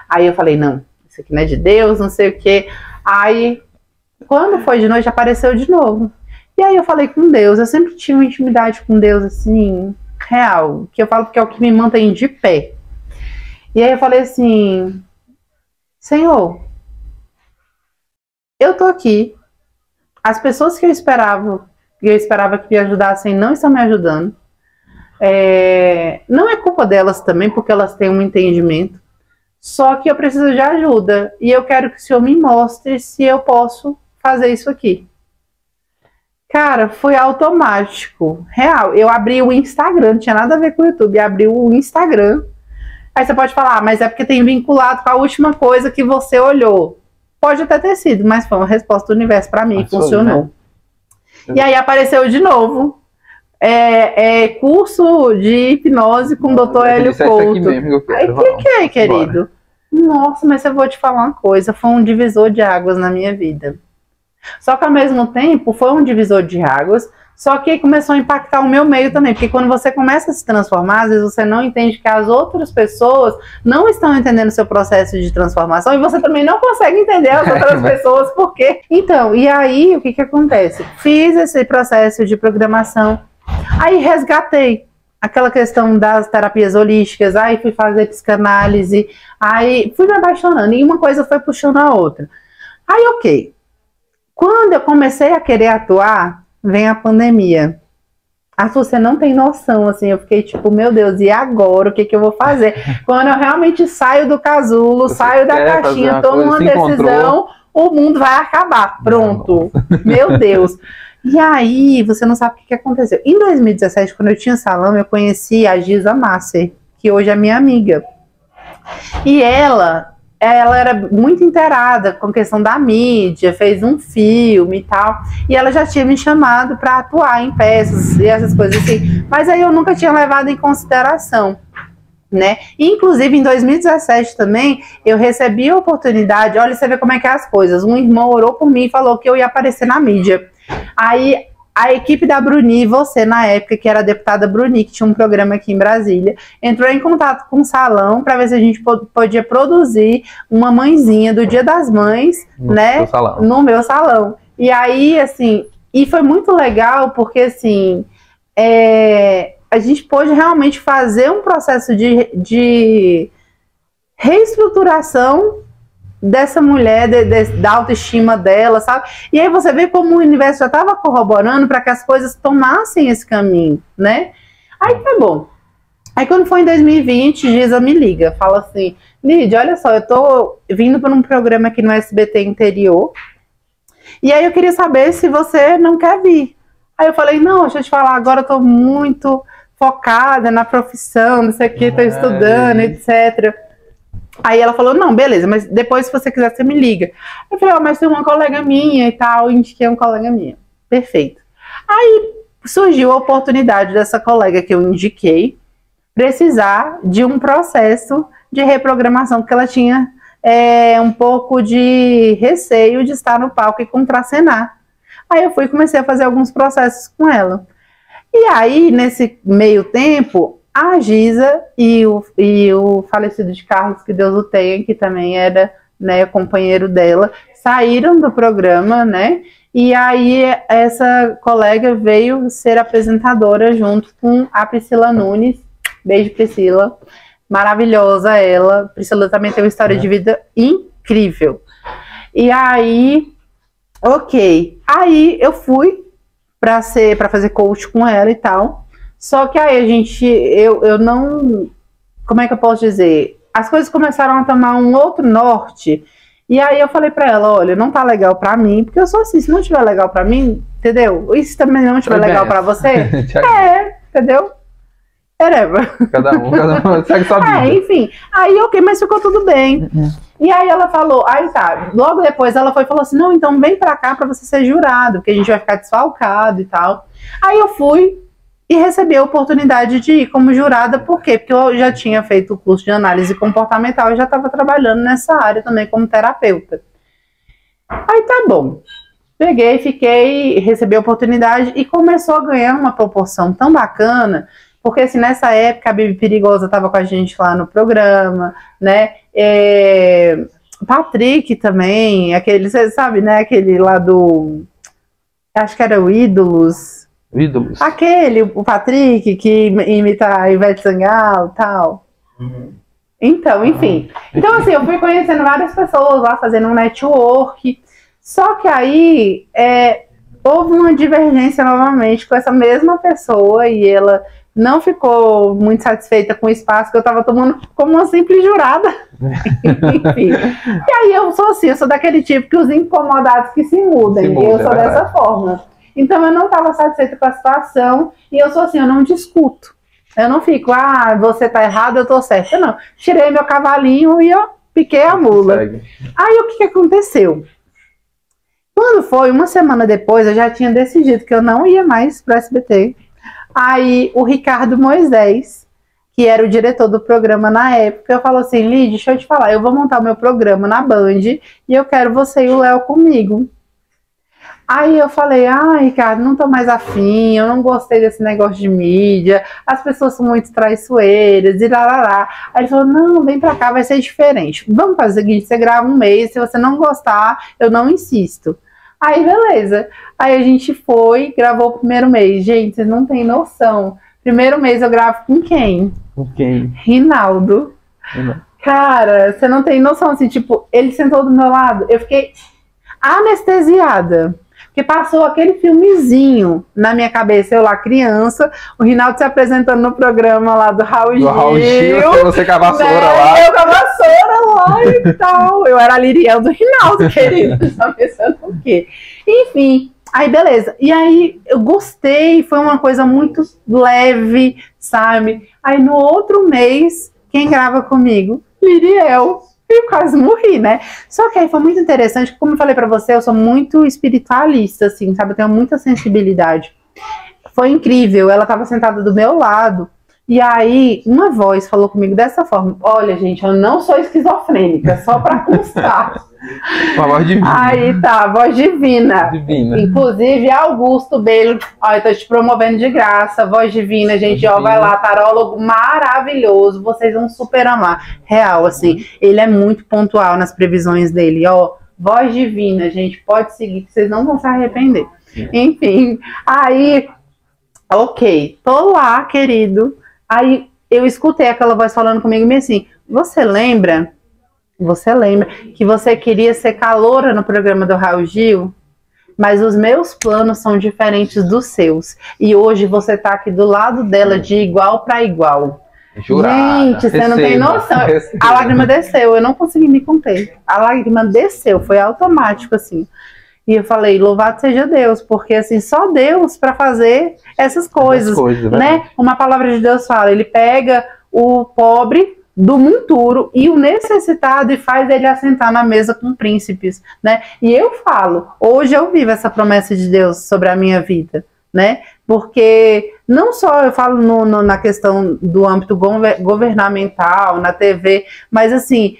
Aí eu falei, não, isso aqui não é de Deus, não sei o quê. Aí, quando foi de noite, apareceu de novo. E aí eu falei com Deus, eu sempre tive uma intimidade com Deus, assim, real, que eu falo que é o que me mantém de pé. E aí eu falei assim, Senhor, eu tô aqui, as pessoas que eu esperava que me ajudassem não estão me ajudando, não é culpa delas também, porque elas têm um entendimento, só que eu preciso de ajuda, e eu quero que o Senhor me mostre se eu posso fazer isso aqui. Cara, foi automático, real. Eu abri o Instagram, não tinha nada a ver com o YouTube, abri o Instagram. Aí você pode falar, mas é porque tem vinculado com a última coisa que você olhou. Pode até ter sido, mas foi uma resposta do universo para mim, funcionou. Né? E aí apareceu de novo. Curso de hipnose com o Dr. Hélio Couto. Aí cliquei, querido. Nossa, mas eu vou te falar uma coisa. Foi um divisor de águas na minha vida. Só que ao mesmo tempo foi um divisor de águas. Só que começou a impactar o meu meio também, porque quando você começa a se transformar, às vezes você não entende que as outras pessoas não estão entendendo o seu processo de transformação e você também não consegue entender as outras pessoas por quê. Então, e aí o que acontece? Fiz esse processo de programação, aí resgatei aquela questão das terapias holísticas, aí fui fazer psicanálise, aí fui me apaixonando e uma coisa foi puxando a outra. Aí, ok. Quando eu comecei a querer atuar, vem a pandemia. Arthur, você não tem noção, assim, eu fiquei tipo, meu Deus, e agora? O que eu vou fazer? Quando eu realmente saio do casulo, saio da caixinha, tomo uma decisão, o mundo vai acabar. Pronto. Meu Deus. E aí, você não sabe o que aconteceu. Em 2017, quando eu tinha salão, eu conheci a Giza Masser, que hoje é minha amiga. E ela era muito inteirada com a questão da mídia, fez um filme e tal, e ela já tinha me chamado para atuar em peças e essas coisas assim, mas aí eu nunca tinha levado em consideração, né? E, inclusive em 2017 também, eu recebi a oportunidade, olha, você vê como é que é as coisas, um irmão orou por mim e falou que eu ia aparecer na mídia, aí a equipe da Bruni, você na época, que era a deputada Bruni, que tinha um programa aqui em Brasília, entrou em contato com o salão para ver se a gente podia produzir uma mãezinha do Dia das Mães, né, no meu salão. E aí, assim, e foi muito legal porque, assim, a gente pôde realmente fazer um processo de reestruturação dessa mulher, da autoestima dela, sabe? E aí você vê como o universo já estava corroborando para que as coisas tomassem esse caminho, né? Aí tá bom. Aí quando foi em 2020, Giza me liga, fala assim, Lídia, olha só, eu tô vindo para um programa aqui no SBT Interior, e aí eu queria saber se você não quer vir. Aí eu falei, não, deixa eu te falar, agora eu tô muito focada na profissão, não sei o que, tô estudando, etc. Aí ela falou, não, beleza, mas depois se você quiser você me liga. Eu falei, mas tem uma colega minha e tal, indiquei uma colega minha. Perfeito. Aí surgiu a oportunidade dessa colega que eu indiquei precisar de um processo de reprogramação, porque ela tinha um pouco de receio de estar no palco e contracenar. Aí eu fui e comecei a fazer alguns processos com ela. E aí, nesse meio tempo, a Giza e o falecido de Carlos, que Deus o tenha, que também era, né, companheiro dela, saíram do programa, né? E aí essa colega veio ser apresentadora junto com a Priscila Nunes. Beijo, Priscila. Maravilhosa ela. Priscila também tem uma história de vida incrível. E aí, ok. Aí eu fui para fazer coach com ela e tal. Só que aí eu não, como é que eu posso dizer? As coisas começaram a tomar um outro norte, e aí eu falei pra ela, olha, não tá legal pra mim, porque eu sou assim, se não tiver legal pra mim, entendeu? E se também não tiver legal pra você, entendeu? Cada um segue sua vida. Enfim, aí ok, mas ficou tudo bem. E aí ela falou, aí tá, logo depois ela foi e falou assim, não, então vem pra cá pra você ser jurado, porque a gente vai ficar desfalcado e tal. Aí eu fui e recebi a oportunidade de ir como jurada, por quê? Porque eu já tinha feito o curso de análise comportamental e já estava trabalhando nessa área também como terapeuta. Aí tá bom. Peguei, fiquei, recebi a oportunidade e começou a ganhar uma proporção tão bacana, porque assim, nessa época a Bibi Perigosa estava com a gente lá no programa, né? Patrick também, aquele, você sabe, né? Aquele lá do, acho que era o Ídolos. Aquele, o Patrick, que imita a Ivete Sangalo e tal. Então, enfim. Então, assim, eu fui conhecendo várias pessoas lá, fazendo um network. Só que aí, houve uma divergência novamente com essa mesma pessoa e ela não ficou muito satisfeita com o espaço que eu estava tomando como uma simples jurada. Enfim. E aí eu sou assim, eu sou daquele tipo que os incomodados que se mudem. Eu sou dessa forma. Então eu não estava satisfeita com a situação e eu sou assim, eu não discuto. Eu não fico, você tá errado, eu tô certa. Não, tirei meu cavalinho e eu piquei a mula. Aí o que aconteceu? Quando Quando foi, uma semana depois, eu já tinha decidido que eu não ia mais pro SBT. Aí o Ricardo Moisés, que era o diretor do programa na época, falou assim: Lid, deixa eu te falar, eu vou montar o meu programa na Band e eu quero você e o Léo comigo. Aí eu falei: Ricardo, não tô mais afim, eu não gostei desse negócio de mídia, as pessoas são muito traiçoeiras e lá. Aí ele falou: não, vem pra cá, vai ser diferente. Vamos fazer o seguinte, você grava um mês, se você não gostar, eu não insisto. Aí beleza. Aí a gente foi, gravou o primeiro mês. Gente, vocês não têm noção. Primeiro mês eu gravo com quem? Com quem? Rinaldo. Cara, você não tem noção, assim, tipo, ele sentou do meu lado, eu fiquei anestesiada. Porque passou aquele filmezinho na minha cabeça, eu lá criança, o Rinaldo se apresentando no programa lá do Raul Gil. Você com a vassoura lá. Eu com a vassoura lá e tal. Eu era a Liriel do Rinaldo, querido. Tá pensando o quê? Enfim, aí beleza. E aí eu gostei, foi uma coisa muito leve, sabe? Aí no outro mês, quem grava comigo? Liriel. E eu quase morri, né? Só que aí foi muito interessante, como eu falei pra você, eu sou muito espiritualista, assim, sabe? Eu tenho muita sensibilidade. Foi incrível, ela tava sentada do meu lado, e aí uma voz falou comigo dessa forma: olha, gente, eu não sou esquizofrênica, só pra constar. Uma voz divina. Aí tá, voz divina. Divina. Inclusive, Augusto Belo, ó, eu tô te promovendo de graça, voz divina, gente, ó, vai lá, tarólogo maravilhoso, vocês vão super amar. Real, assim, ele é muito pontual nas previsões dele, ó, voz divina, gente, pode seguir, que vocês não vão se arrepender. Enfim, aí, ok, tô lá, querido, aí eu escutei aquela voz falando comigo e assim: você lembra que você queria ser caloura no programa do Raul Gil? Mas os meus planos são diferentes dos seus. E hoje você tá aqui do lado dela de igual para igual. Jurada. Gente, você não tem noção. A lágrima desceu, eu não consegui me conter. A lágrima desceu, foi automático assim. E eu falei: louvado seja Deus, porque assim, só Deus para fazer essas coisas, né? Uma palavra de Deus fala, ele pega o pobre do monturo e o necessitado e faz ele assentar na mesa com príncipes, né? E eu falo, hoje eu vivo essa promessa de Deus sobre a minha vida, né? Porque não só eu falo na questão do âmbito governamental, na TV, mas assim,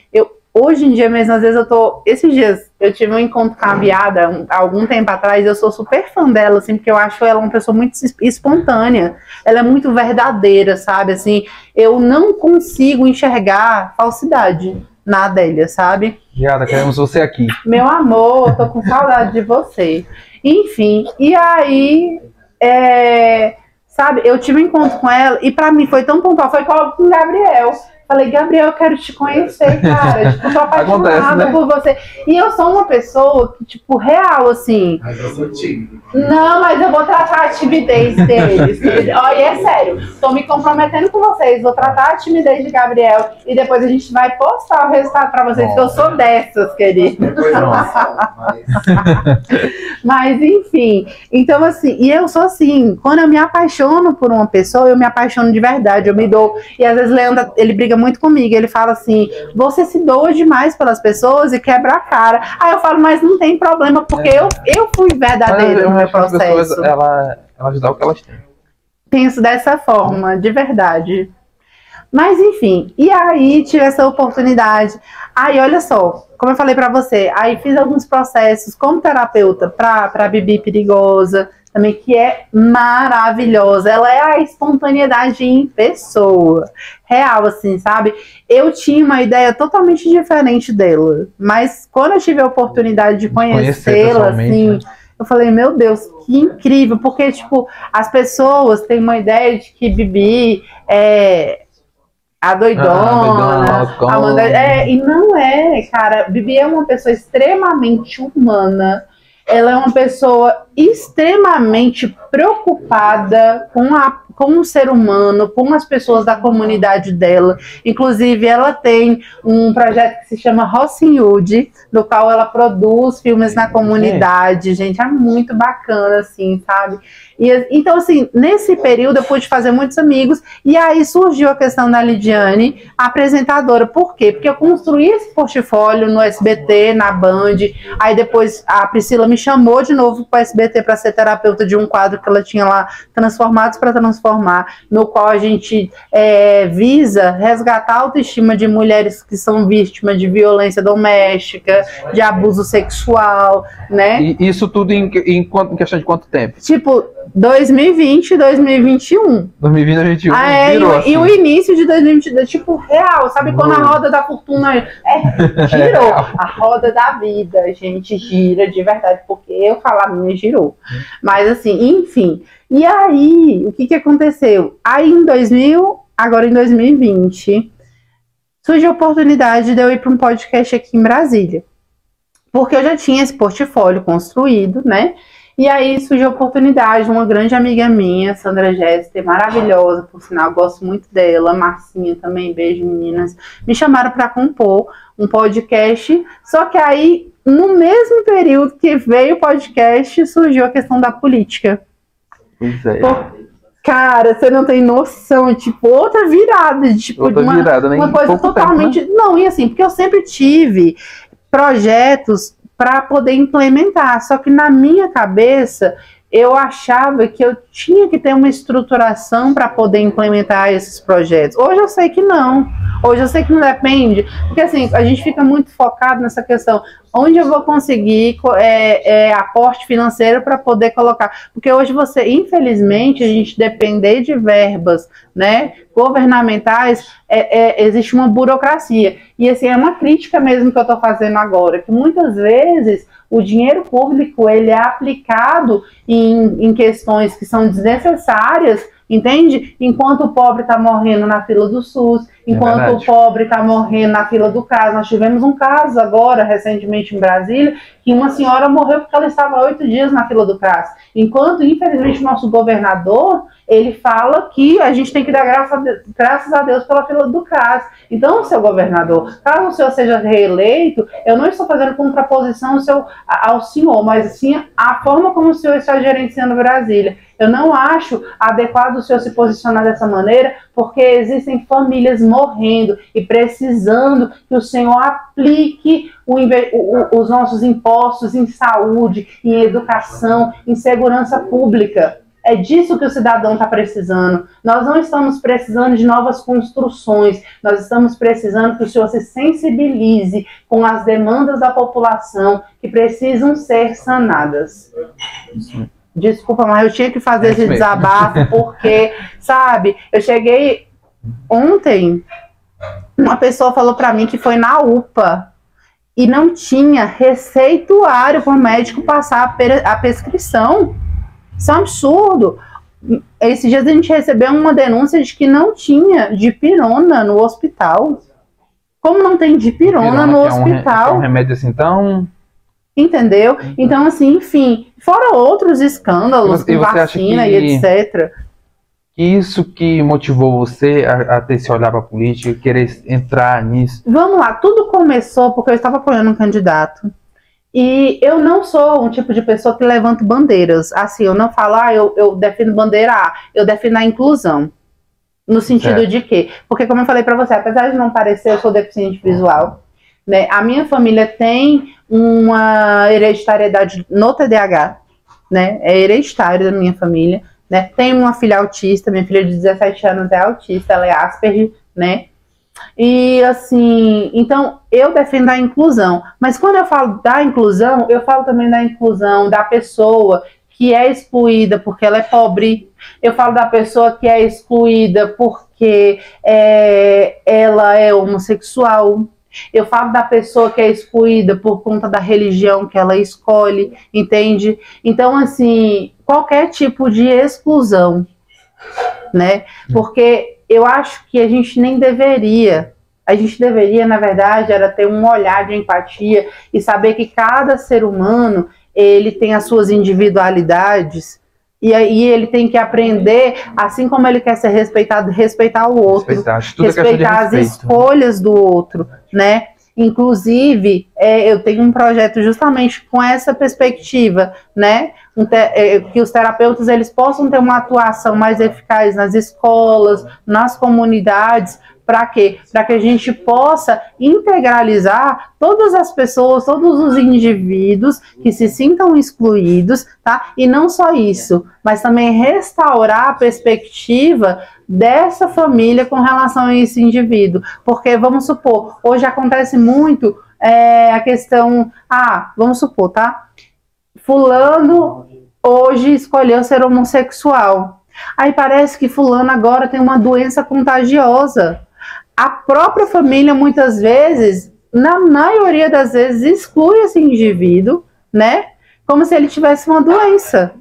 hoje em dia mesmo, às vezes esses dias eu tive um encontro com a Biada, algum tempo atrás, eu sou super fã dela, assim, porque eu acho ela uma pessoa muito espontânea, ela é muito verdadeira, sabe, assim, eu não consigo enxergar falsidade na Adélia, sabe? Biada, queremos você aqui. Meu amor, tô com saudade de você. Enfim, e aí, sabe, eu tive um encontro com ela, e pra mim foi tão pontual, foi com o Gabriel. Falei: Gabriel, eu quero te conhecer, cara. Tipo, tô apaixonada por você. E eu sou uma pessoa que, tipo, real, assim. Mas eu sou tímido. Não, mas eu vou tratar a timidez deles. Ó, e é sério, tô me comprometendo com vocês. Vou tratar a timidez de Gabriel e depois a gente vai postar o resultado pra vocês, que eu sou dessas, querido. Mas, enfim. Então, assim, e eu sou assim, quando eu me apaixono por uma pessoa, eu me apaixono de verdade, eu me dou. E às vezes Leandro, ele briga muito comigo, ele fala assim: você se doa demais pelas pessoas e quebra a cara. Aí eu falo: mas não tem problema, porque eu fui verdadeira no meu processo. Pessoas, ela ajudar o que elas têm. Penso dessa forma, de verdade. Mas enfim, e aí tive essa oportunidade. Aí olha só, como eu falei pra você, aí fiz alguns processos como terapeuta pra Bibi Perigosa, também, que é maravilhosa. Ela é a espontaneidade em pessoa. Real, assim, sabe? Eu tinha uma ideia totalmente diferente dela. Mas quando eu tive a oportunidade de conhecê-la, assim, né? Eu falei: meu Deus, que incrível. Porque, tipo, as pessoas têm uma ideia de que Bibi é a doidona, e não é, cara. Bibi é uma pessoa extremamente humana. Ela é uma pessoa extremamente preocupada com um ser humano, com as pessoas da comunidade dela. Inclusive, ela tem um projeto que se chama Rocinhood, no qual ela produz filmes na comunidade. Gente, é muito bacana, assim, sabe? E, então, assim, nesse período eu pude fazer muitos amigos, e aí surgiu a questão da Lidiane, apresentadora. Por quê? Porque eu construí esse portfólio no SBT, na Band, aí depois a Priscila me chamou de novo para o SBT para ser terapeuta de um quadro que ela tinha lá, Transformados para Transformar, no qual a gente visa resgatar a autoestima de mulheres que são vítimas de violência doméstica, de abuso sexual, né? E isso tudo em questão de quanto tempo? Tipo, 2020 e 2021. 2020 Ah, virou, e o início de 2022, tipo, real. Sabe quando a roda da fortuna girou? A roda da vida, gente, gira de verdade, porque eu falar a minha girou. Mas assim, enfim. E aí, o que aconteceu? Aí agora em 2020, surgiu a oportunidade de eu ir para um podcast aqui em Brasília. Porque eu já tinha esse portfólio construído, né? E aí surgiu a oportunidade, uma grande amiga minha, Sandra Jéssica, maravilhosa, por sinal, gosto muito dela, Marcinha também, beijo meninas, me chamaram para compor um podcast, só que aí, no mesmo período que veio o podcast, surgiu a questão da política. Pois é. Cara, você não tem noção, tipo, outra virada, tipo, outra virada, né? Uma coisa totalmente... Tempo, né? Não, e assim, porque eu sempre tive projetos para poder implementar, só que na minha cabeça eu achava que eu tinha que ter uma estruturação para poder implementar esses projetos. Hoje eu sei que não, hoje eu sei que não depende, porque assim, a gente fica muito focado nessa questão, onde eu vou conseguir aporte financeiro para poder colocar, porque hoje você, infelizmente, a gente depender de verbas, né, governamentais, existe uma burocracia, e assim, é uma crítica mesmo que eu estou fazendo agora, que muitas vezes o dinheiro público ele é aplicado em questões que são desnecessárias, entende? Enquanto o pobre está morrendo na fila do SUS, enquanto o pobre está morrendo na fila do CRAS. Nós tivemos um caso agora, recentemente em Brasília, que uma senhora morreu porque ela estava 8 dias na fila do CRAS. Enquanto, infelizmente, o nosso governador, ele fala que a gente tem que dar graças a Deus pela fila do CRAS. Então, seu governador, caso o senhor seja reeleito, eu não estou fazendo contraposição ao senhor, mas sim a forma como o senhor está gerenciando Brasília. Eu não acho adequado o senhor se posicionar dessa maneira, porque existem famílias morrendo e precisando que o senhor aplique os nossos impostos em saúde, em educação, em segurança pública. É disso que o cidadão está precisando. Nós não estamos precisando de novas construções, nós estamos precisando que o senhor se sensibilize com as demandas da população que precisam ser sanadas. Desculpa, mas eu tinha que fazer esse desabafo, porque, sabe, eu cheguei ontem, uma pessoa falou para mim que foi na UPA e não tinha receituário para o médico passar a prescrição. Isso é um absurdo. Esses dias a gente recebeu uma denúncia de que não tinha dipirona no hospital. Como não tem dipirona no hospital? É um remédio assim tão... Entendeu? Então, assim, enfim, fora outros escândalos com vacina e etc. Isso que motivou você a ter esse olhar para a política, querer entrar nisso? Vamos lá, tudo começou porque eu estava apoiando um candidato. E eu não sou um tipo de pessoa que levanta bandeiras. Assim, eu não falo, eu defino bandeira A, eu defino a inclusão. No sentido de quê? Porque, como eu falei para você, apesar de não parecer, eu sou deficiente visual. Né? A minha família tem uma hereditariedade no TDAH, né? É hereditário da minha família, né? Tenho uma filha autista, minha filha de 17 anos é autista, ela é Asperger, né? E assim, então eu defendo a inclusão, mas quando eu falo da inclusão, eu falo também da inclusão da pessoa que é excluída porque ela é pobre, eu falo da pessoa que é excluída porque ela é homossexual, eu falo da pessoa que é excluída por conta da religião que ela escolhe, entende? Então, assim, qualquer tipo de exclusão, né? Porque eu acho que a gente deveria, na verdade, era ter um olhar de empatia e saber que cada ser humano, ele tem as suas individualidades E aí ele tem que aprender, assim como ele quer ser respeitado, respeitar o outro, respeitar as escolhas do outro, né? Inclusive, eu tenho um projeto justamente com essa perspectiva, né? Que os terapeutas eles possam ter uma atuação mais eficaz nas escolas, nas comunidades. Para quê? Para que a gente possa integralizar todas as pessoas, todos os indivíduos que se sintam excluídos, tá? E não só isso, mas também restaurar a perspectiva dessa família com relação a esse indivíduo. Porque, vamos supor, hoje acontece muito a questão, vamos supor, tá? Fulano hoje escolheu ser homossexual. Aí parece que fulano agora tem uma doença contagiosa. A própria família, muitas vezes, na maioria das vezes, exclui esse indivíduo, né? Como se ele tivesse uma doença,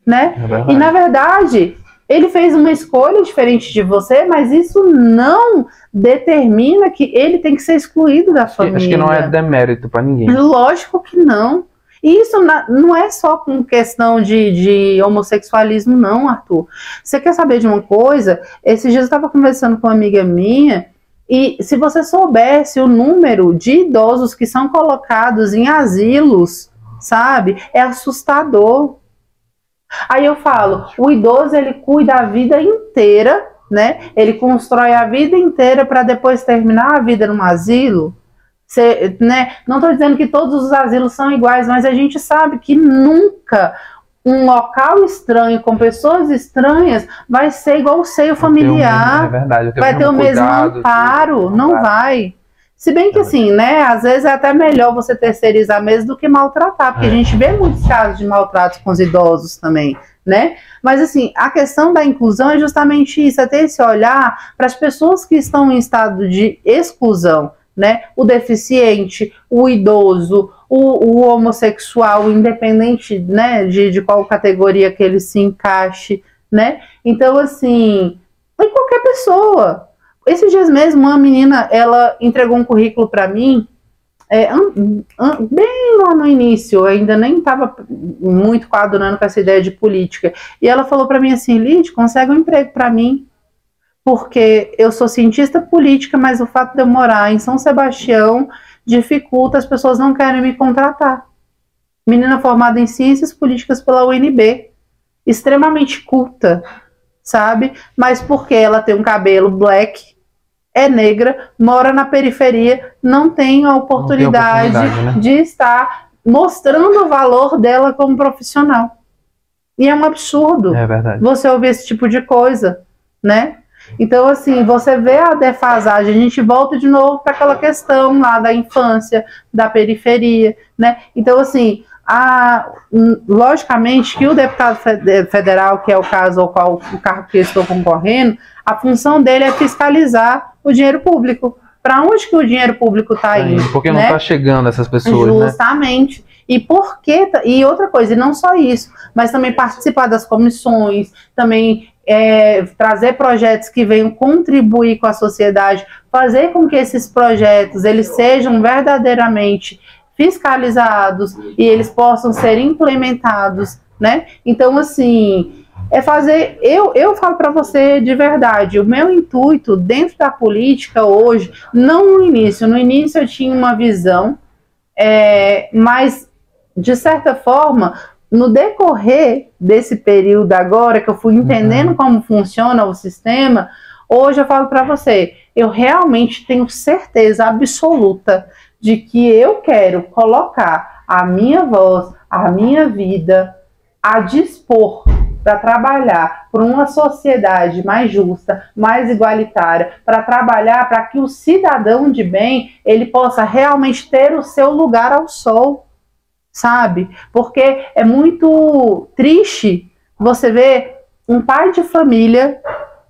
né? E, na verdade, ele fez uma escolha diferente de você, mas isso não determina que ele tem que ser excluído da família. Acho que não é demérito para ninguém. Lógico que não. E isso não é só com questão de homossexualismo, não, Arthur. Você quer saber de uma coisa? Esses dias eu estava conversando com uma amiga minha, e se você soubesse o número de idosos que são colocados em asilos, sabe? É assustador. Aí eu falo, o idoso ele cuida a vida inteira, né? Ele constrói a vida inteira para depois terminar a vida num asilo. Né? Não estou dizendo que todos os asilos são iguais, mas a gente sabe que nunca um local estranho com pessoas estranhas vai ser igual o seio familiar. É verdade, vai ter o mesmo amparo, não vai. Se bem que assim, né, às vezes é até melhor você terceirizar mesmo do que maltratar, porque a gente vê muitos casos de maltrato com os idosos também, né? Mas assim, a questão da inclusão é justamente isso, é ter esse olhar para as pessoas que estão em estado de exclusão, né? O deficiente, o idoso, o homossexual, independente, né, de qual categoria que ele se encaixe, né? Então, assim, em qualquer pessoa. Esses dias mesmo, uma menina, ela entregou um currículo para mim, bem lá no início, eu ainda nem estava muito coadunando com essa ideia de política, e ela falou para mim assim, Lid, consegue um emprego para mim? Porque eu sou cientista política, mas o fato de eu morar em São Sebastião dificulta, as pessoas não querem me contratar. Menina formada em ciências políticas pela UNB, extremamente culta, sabe? Mas porque ela tem um cabelo black, é negra, mora na periferia, não tem a oportunidade, né? De estar mostrando o valor dela como profissional. E é um absurdo você ouvir esse tipo de coisa, né? Então, assim, você vê a defasagem, a gente volta de novo para aquela questão lá da infância, da periferia, né? Então, assim, logicamente que o deputado federal, que é o caso ao qual o cargo que eu estou concorrendo, a função dele é fiscalizar o dinheiro público. Para onde que o dinheiro público está indo? Porque não está chegando essas pessoas, justamente. Né? E outra coisa, e não só isso, mas também participar das comissões, também trazer projetos que venham contribuir com a sociedade, fazer com que esses projetos eles sejam verdadeiramente fiscalizados e eles possam ser implementados, né? Então, assim, eu falo para você de verdade, o meu intuito dentro da política hoje, não no início eu tinha uma visão, mas de certa forma, no decorrer desse período agora, que eu fui entendendo como funciona o sistema, hoje eu falo para você, eu realmente tenho certeza absoluta de que eu quero colocar a minha voz, a minha vida a dispor para trabalhar por uma sociedade mais justa, mais igualitária, para trabalhar para que o cidadão de bem ele possa realmente ter o seu lugar ao sol. Sabe? Porque é muito triste você ver um pai de família,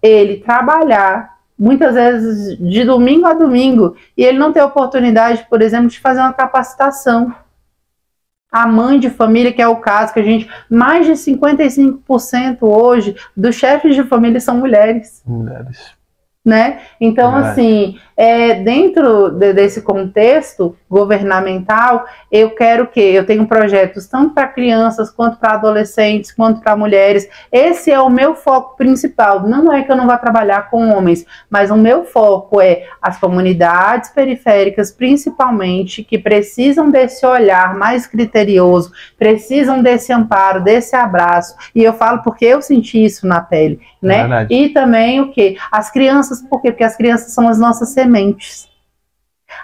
ele trabalhar, muitas vezes de domingo a domingo, e ele não ter oportunidade, por exemplo, de fazer uma capacitação. A mãe de família, que é o caso, que a gente, mais de 55% hoje dos chefes de família são mulheres. Né? Então, assim, dentro desse contexto governamental, eu quero que eu tenho projetos tanto para crianças, quanto para adolescentes, quanto para mulheres. Esse é o meu foco principal. Não é que eu não vá trabalhar com homens, mas o meu foco é as comunidades periféricas, principalmente, que precisam desse olhar mais criterioso, precisam desse amparo, desse abraço. E eu falo porque eu senti isso na pele, né? Verdade. E também o quê? As crianças, por quê? Porque as crianças são as nossas sementes.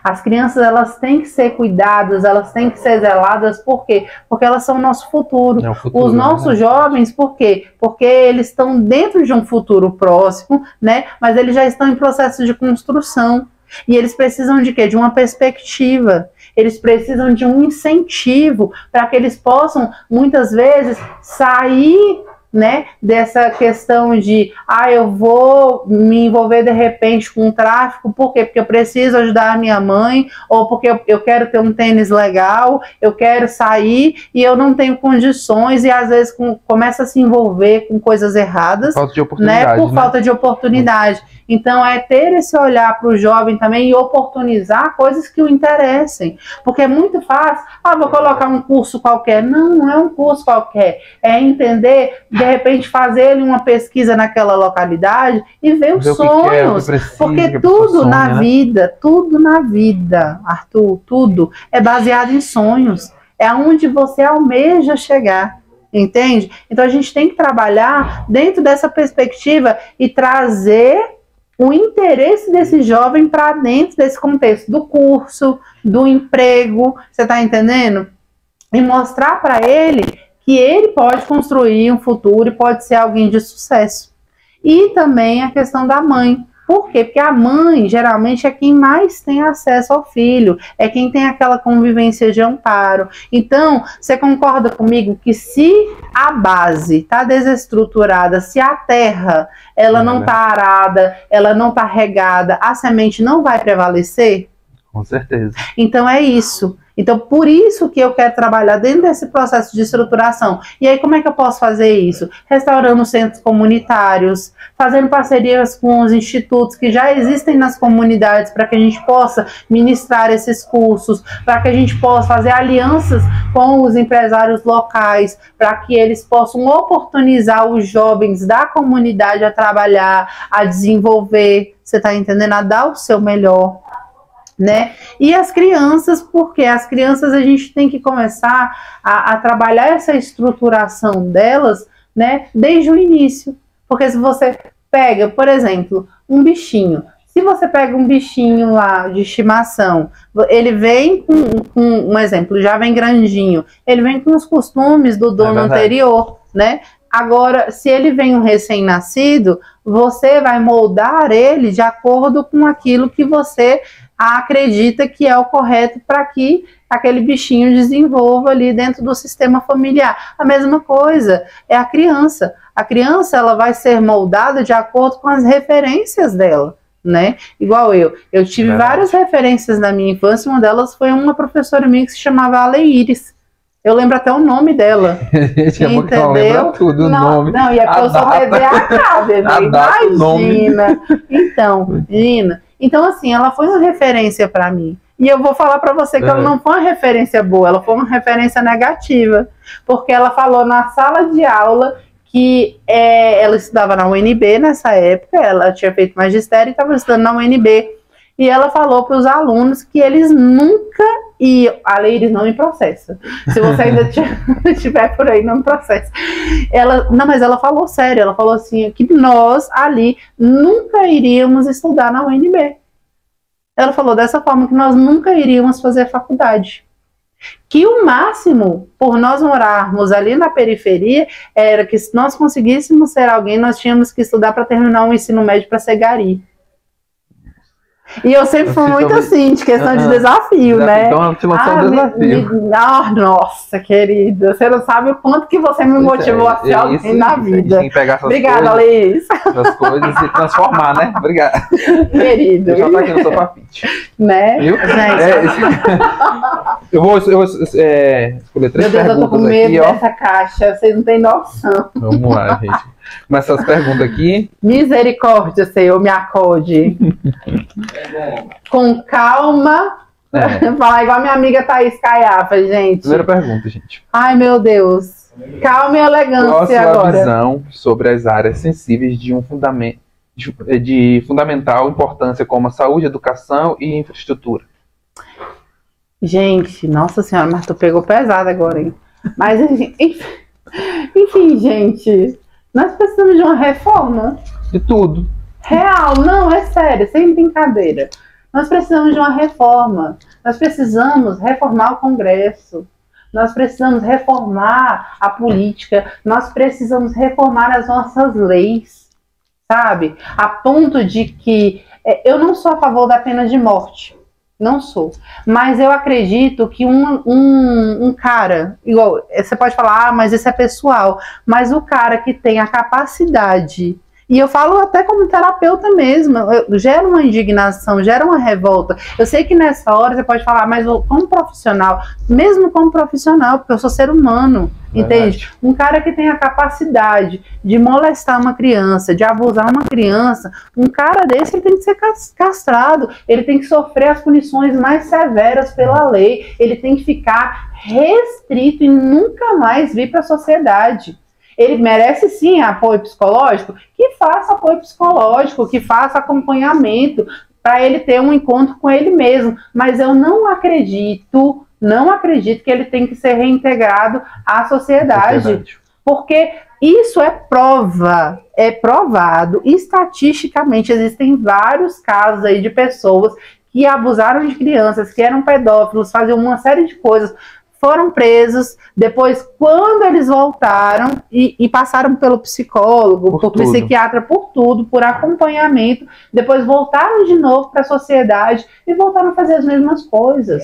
As crianças, elas têm que ser cuidadas, elas têm que ser zeladas, por quê? Porque elas são o nosso futuro. É o futuro, Os nossos jovens, por quê? Porque eles estão dentro de um futuro próximo, né? Mas eles já estão em processo de construção. E eles precisam de quê? De uma perspectiva. Eles precisam de um incentivo para que eles possam, muitas vezes, sair, né, dessa questão de eu vou me envolver de repente com o tráfico, por quê? Porque eu preciso ajudar a minha mãe, ou porque eu quero ter um tênis legal, eu quero sair e eu não tenho condições, e às vezes começa a se envolver com coisas erradas, Falta de oportunidade, né, por falta de oportunidade. Então é ter esse olhar para o jovem também e oportunizar coisas que o interessem, porque é muito fácil, vou colocar um curso qualquer. Não é um curso qualquer, é entender, de repente fazer uma pesquisa naquela localidade e ver os sonhos, porque tudo na vida, tudo na vida, Arthur, tudo é baseado em sonhos, é aonde você almeja chegar. Entende? Então a gente tem que trabalhar dentro dessa perspectiva e trazer o interesse desse jovem para dentro desse contexto do curso, do emprego, você está entendendo? E mostrar para ele que ele pode construir um futuro e pode ser alguém de sucesso. E também a questão da mãe. Por quê? Porque a mãe, geralmente, é quem mais tem acesso ao filho, é quem tem aquela convivência de amparo. Então, você concorda comigo que se a base está desestruturada, se a terra ela não está arada, ela não está regada, a semente não vai prevalecer? Com certeza. Então é isso. Então, por isso que eu quero trabalhar dentro desse processo de estruturação. E aí, como é que eu posso fazer isso? Restaurando centros comunitários, fazendo parcerias com os institutos que já existem nas comunidades para que a gente possa ministrar esses cursos, para que a gente possa fazer alianças com os empresários locais, para que eles possam oportunizar os jovens da comunidade a trabalhar, a desenvolver, você está entendendo? A dar o seu melhor. Né? E as crianças, porque as crianças a gente tem que começar a trabalhar essa estruturação delas, né, desde o início. Porque se você pega, por exemplo, um bichinho, se você pega um bichinho lá de estimação, ele vem com um exemplo, já vem grandinho, ele vem com os costumes do dono anterior, né? Agora, se ele vem um recém-nascido, você vai moldar ele de acordo com aquilo que você acredita que é o correto para que aquele bichinho desenvolva ali dentro do sistema familiar. A mesma coisa é a criança. A criança, ela vai ser moldada de acordo com as referências dela, né? Igual eu tive várias referências na minha infância, uma delas foi uma professora minha que se chamava Aleíris. Eu lembro até o nome dela. Gente, entendeu? Tudo, não, e é porque eu sou TDAH, imagina. Então, menina. Então, assim, ela foi uma referência para mim. E eu vou falar para você que ela não foi uma referência boa, ela foi uma referência negativa. Porque ela falou na sala de aula que ela estudava na UNB nessa época, ela tinha feito magistério e estava estudando na UNB. E ela falou para os alunos que eles nunca iam. A Leires não me processa. Se você ainda estiver por aí, não me processa. Mas ela falou sério, ela falou assim, que nós ali nunca iríamos estudar na UNB. Ela falou dessa forma que nós nunca iríamos fazer faculdade. Que o máximo, por nós morarmos ali na periferia, era que se nós conseguíssemos ser alguém, nós tínhamos que estudar para terminar um ensino médio para ser gari. E eu sempre fui muito assim, de questão de desafio, né? Então eu te lançou um desafio. Nossa, querida, você não sabe o quanto que você me motivou a ser alguém na vida. Tem que pegar essas Obrigada, Leís. Essas coisas e transformar, né? Obrigada. Querido. Eu já tô aqui no Sofá Fit. Né? Viu? Gente, eu vou escolher 3 meu Deus, eu tô com perguntas medo aqui, ó. dessa caixa, vocês não têm noção. Vamos lá, gente. Começa as perguntas aqui. Misericórdia, Senhor, me acode. Com calma. Falar igual a minha amiga Thaís Caiafa, gente. Primeira pergunta, gente. Ai, meu Deus. Calma e elegância Qual a sua agora. visão sobre as áreas sensíveis de de fundamental importância como a saúde, educação e infraestrutura? Gente, nossa senhora, mas tu pegou pesado agora, hein? Mas, enfim, gente, nós precisamos de uma reforma De tudo. real. Não, é sério, sem brincadeira. Nós precisamos de uma reforma. Nós precisamos reformar o Congresso. Nós precisamos reformar a política. Nós precisamos reformar as nossas leis, sabe? A ponto de que eu não sou a favor da pena de morte. Não sou. Mas eu acredito que um cara, igual, você pode falar, mas isso é pessoal. Mas o cara que tem a capacidade, e eu falo até como terapeuta mesmo, gera uma indignação, gera uma revolta. Eu sei que nessa hora você pode falar, mas como profissional, mesmo como profissional, porque eu sou ser humano, entende? Um cara que tem a capacidade de molestar uma criança, de abusar uma criança, um cara desse ele tem que ser castrado, ele tem que sofrer as punições mais severas pela lei, ele tem que ficar restrito e nunca mais vir para a sociedade. Ele merece sim apoio psicológico? Que faça apoio psicológico, que faça acompanhamento para ele ter um encontro com ele mesmo. Mas eu não acredito que ele tem que ser reintegrado à sociedade. Porque isso é provado estatisticamente. Existem vários casos aí de pessoas que abusaram de crianças, que eram pedófilos, faziam uma série de coisas, foram presos, depois quando eles voltaram e passaram pelo psicólogo, por psiquiatra, por tudo, por acompanhamento, depois voltaram de novo para a sociedade e voltaram a fazer as mesmas coisas,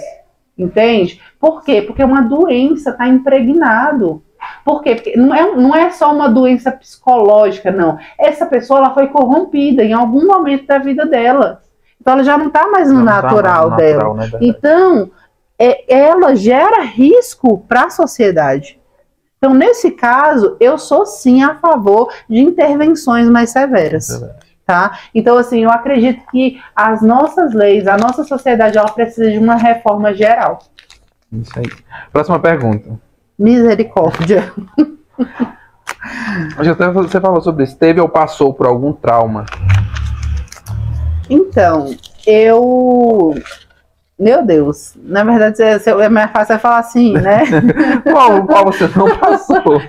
entende? Por quê? Porque uma doença está impregnado. Por quê? Porque não é só uma doença psicológica, não. Essa pessoa ela foi corrompida em algum momento da vida dela. Então ela já não está mais no natural dela. Né? Então ela gera risco para a sociedade. Então, nesse caso, eu sou sim a favor de intervenções mais severas. Tá? Então, assim, eu acredito que as nossas leis, a nossa sociedade, ela precisa de uma reforma geral. Isso aí. Próxima pergunta. Misericórdia. Você falou sobre isso. Teve ou passou por algum trauma? Então, meu Deus, na verdade é mais fácil falar assim, né? Qual você não passou?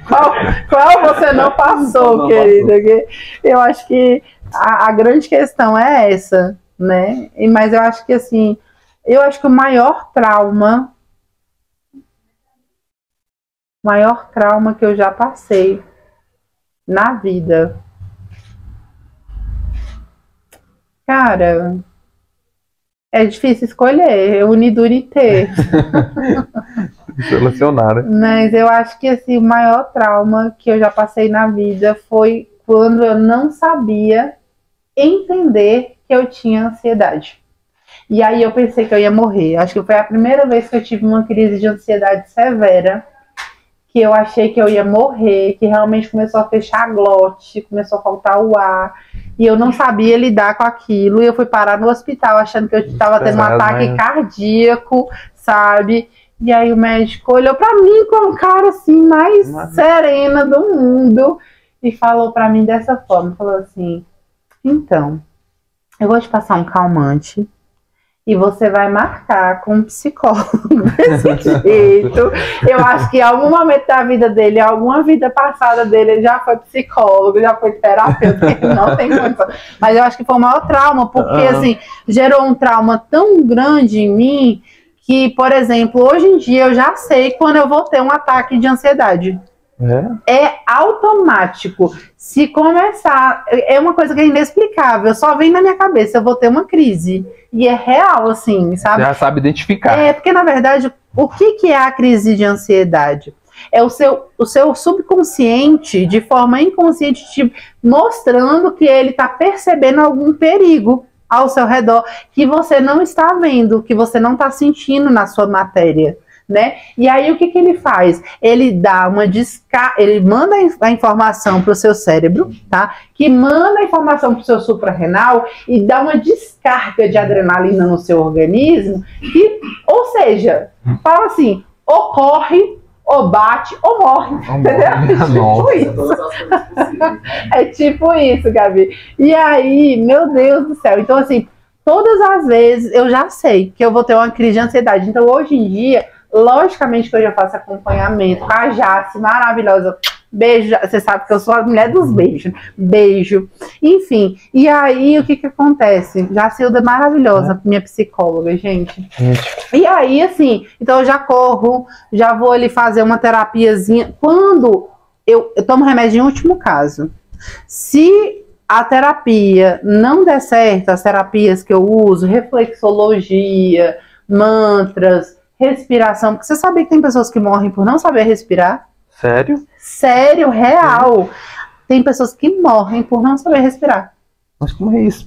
Qual você não passou, querida? Eu acho que a grande questão é essa, né? Mas eu acho que assim, o maior trauma que eu já passei na vida, cara, é difícil escolher, unidurité. Selecionar, né? Mas eu acho que assim, o maior trauma que eu já passei na vida foi quando eu não sabia entender que eu tinha ansiedade. E aí eu pensei que eu ia morrer. Acho que foi a primeira vez que eu tive uma crise de ansiedade severa, que eu achei que eu ia morrer, que realmente começou a fechar a glote, começou a faltar o ar, e eu não sabia lidar com aquilo, e eu fui parar no hospital achando que eu estava tendo um ataque cardíaco, sabe? E aí o médico olhou pra mim com um cara assim, mais serena do mundo, e falou pra mim dessa forma, falou assim, então, eu vou te passar um calmante, e você vai marcar com um psicólogo desse jeito. Eu acho que em algum momento da vida dele, alguma vida passada dele, ele já foi psicólogo, já foi terapeuta, ele não tem condição. Mas eu acho que foi o maior trauma, porque assim, gerou um trauma tão grande em mim, que, por exemplo, hoje em dia eu já sei quando eu vou ter um ataque de ansiedade. É automático. Se começar, é uma coisa que é inexplicável, só vem na minha cabeça, eu vou ter uma crise. E é real, assim, sabe? Já sabe identificar. Porque na verdade, o que é a crise de ansiedade? É o seu subconsciente, de forma inconsciente, te mostrando que ele está percebendo algum perigo ao seu redor, que você não está vendo, que você não está sentindo na sua matéria. né? E aí o que ele faz? Ele dá uma ele manda a informação para o seu cérebro, tá? Que manda a informação para o seu suprarrenal e dá uma descarga de adrenalina no seu organismo, que, ou seja, fala assim, ou corre, ou bate, ou morre, entendeu? É tipo isso. É tipo isso, Gabi. E aí, meu Deus do céu. Então, assim, todas as vezes eu já sei que eu vou ter uma crise de ansiedade. Então, hoje em dia, logicamente que eu já faço acompanhamento com a Jace, maravilhosa. Beijo, você sabe que eu sou a mulher dos beijos. Beijo. Enfim, e aí o que acontece? Jacilda é maravilhosa, minha psicóloga, gente. E aí, assim, então eu já corro, já vou ali fazer uma terapiazinha. Quando eu tomo remédio em último caso. Se a terapia não der certo, as terapias que eu uso, reflexologia, mantras, respiração, porque você sabe que tem pessoas que morrem por não saber respirar? Sério? Sério, real. Tem pessoas que morrem por não saber respirar. Mas como é isso?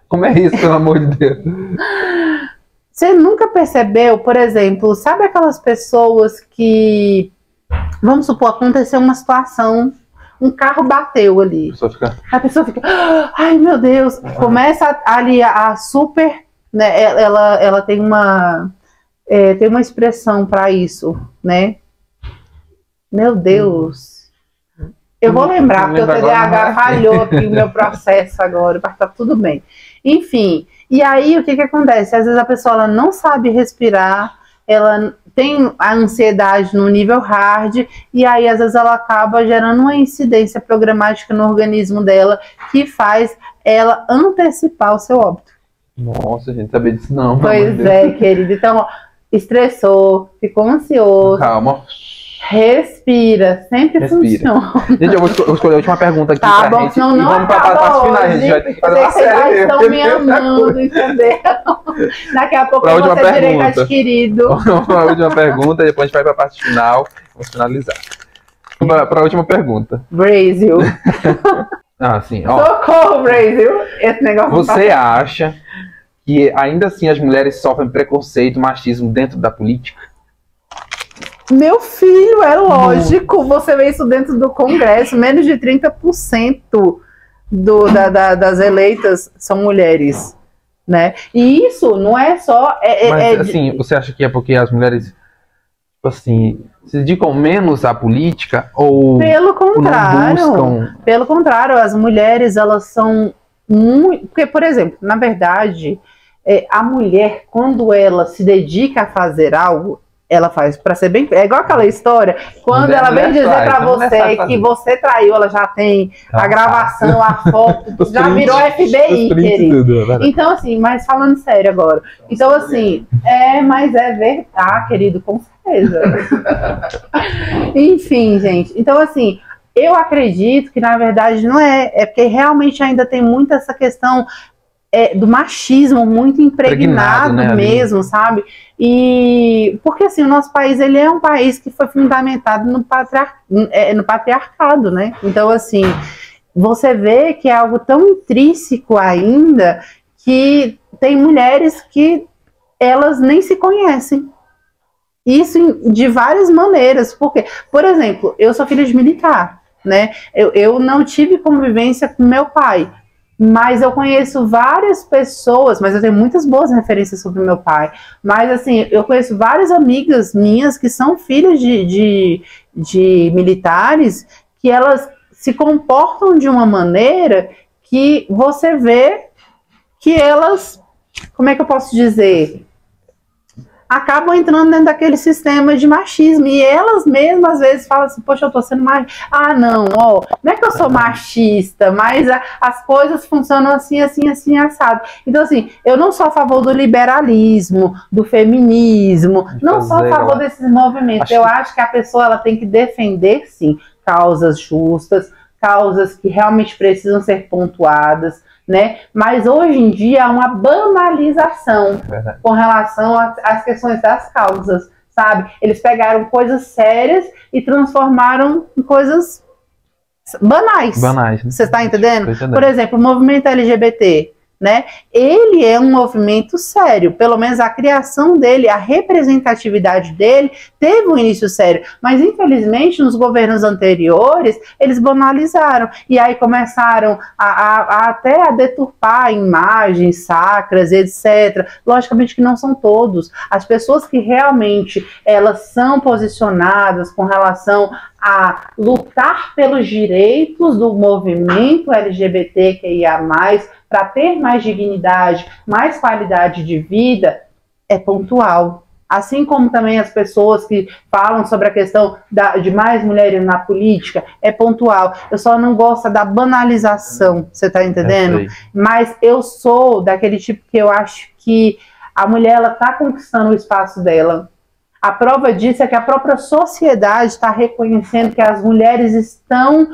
Como é isso, pelo amor de Deus? Você nunca percebeu, por exemplo, sabe aquelas pessoas que, vamos supor, aconteceu uma situação, um carro bateu ali. A pessoa fica, ai meu Deus, começa ali a super, né, ela tem uma expressão para isso, né? Meu Deus. Eu vou lembrar, porque o TDAH falhou aqui o meu processo agora, mas tá tudo bem. Enfim, e aí o que acontece? Às vezes a pessoa ela não sabe respirar, ela tem a ansiedade no nível hard, e aí às vezes ela acaba gerando uma incidência programática no organismo dela, que faz ela antecipar o seu óbito. Nossa, gente, sabia disso não. Pois é, querido. Então, ó, estressou, ficou ansioso. Calma. Respira, sempre funciona. Gente, eu vou escolher a última pergunta aqui tá pra bom, gente. Senão não vamos para as finais, a gente vai ter que fazer uma série. Vocês estão me amando, entendeu? Daqui a pouco eu vou ter direito adquirido. A última pergunta, depois a gente vai para a parte final. Vamos finalizar. Para a última pergunta. Brasil. Ah, sim. Ó. Socorro, Brasil. Esse negócio Você acha que ainda assim as mulheres sofrem preconceito, machismo dentro da política? Meu filho, é lógico, você vê isso dentro do Congresso, menos de 30% das eleitas são mulheres, né? E isso não é só... Mas, assim, você acha que é porque as mulheres, tipo assim, se dedicam menos à política ou pelo contrário, não buscam... Pelo contrário, as mulheres, elas são muito... Porque, por exemplo, na verdade, a mulher, quando ela se dedica a fazer algo, ela faz pra ser bem... É igual aquela história, quando ela vem dizer pra você que você traiu, ela já tem a gravação, a foto, já virou FBI, querido. Então, assim, mas falando sério agora. Então, assim, mas é verdade, querido, com certeza. Enfim, gente. Então, assim, eu acredito que, na verdade, não é porque realmente ainda tem muito essa questão... do machismo muito impregnado né, mesmo, sabe? E porque assim, o nosso país ele é um país que foi fundamentado no patriarcado, né? Então assim, você vê que é algo tão intrínseco ainda que tem mulheres que elas nem se conhecem. Isso de várias maneiras. Porque, por exemplo, eu sou filha de militar, né? Eu não tive convivência com meu pai. Mas eu conheço várias pessoas, mas eu tenho muitas boas referências sobre meu pai. Mas assim, eu conheço várias amigas minhas que são filhas de militares, que elas se comportam de uma maneira que você vê que elas, como é que eu posso dizer? Acabam entrando dentro daquele sistema de machismo. E elas mesmas, às vezes, falam assim, poxa, eu tô sendo machista. Ah, não, ó, não é que eu sou machista, mas as coisas funcionam assim, assim, assim, assado. Então, assim, eu não sou a favor do liberalismo, do feminismo, não sou a favor desses movimentos. Eu acho que a pessoa ela tem que defender, sim, causas justas, causas que realmente precisam ser pontuadas, né? Mas hoje em dia há uma banalização com relação às questões das causas, sabe? Eles pegaram coisas sérias e transformaram em coisas banais. Banais, né? Você está entendendo? Por exemplo, o movimento LGBT. né? Ele é um movimento sério, pelo menos a criação dele, a representatividade dele teve um início sério, mas infelizmente nos governos anteriores eles banalizaram e aí começaram até a deturpar imagens sacras, etc. Logicamente que não são todos, as pessoas que realmente elas são posicionadas com relação a lutar pelos direitos do movimento LGBTQIA+, para ter mais dignidade, mais qualidade de vida, é pontual. Assim como também as pessoas que falam sobre a questão de mais mulheres na política, é pontual. Eu só não gosto da banalização, você está entendendo? Mas eu sou daquele tipo que eu acho que a mulher ela está conquistando o espaço dela. A prova disso é que a própria sociedade está reconhecendo que as mulheres estão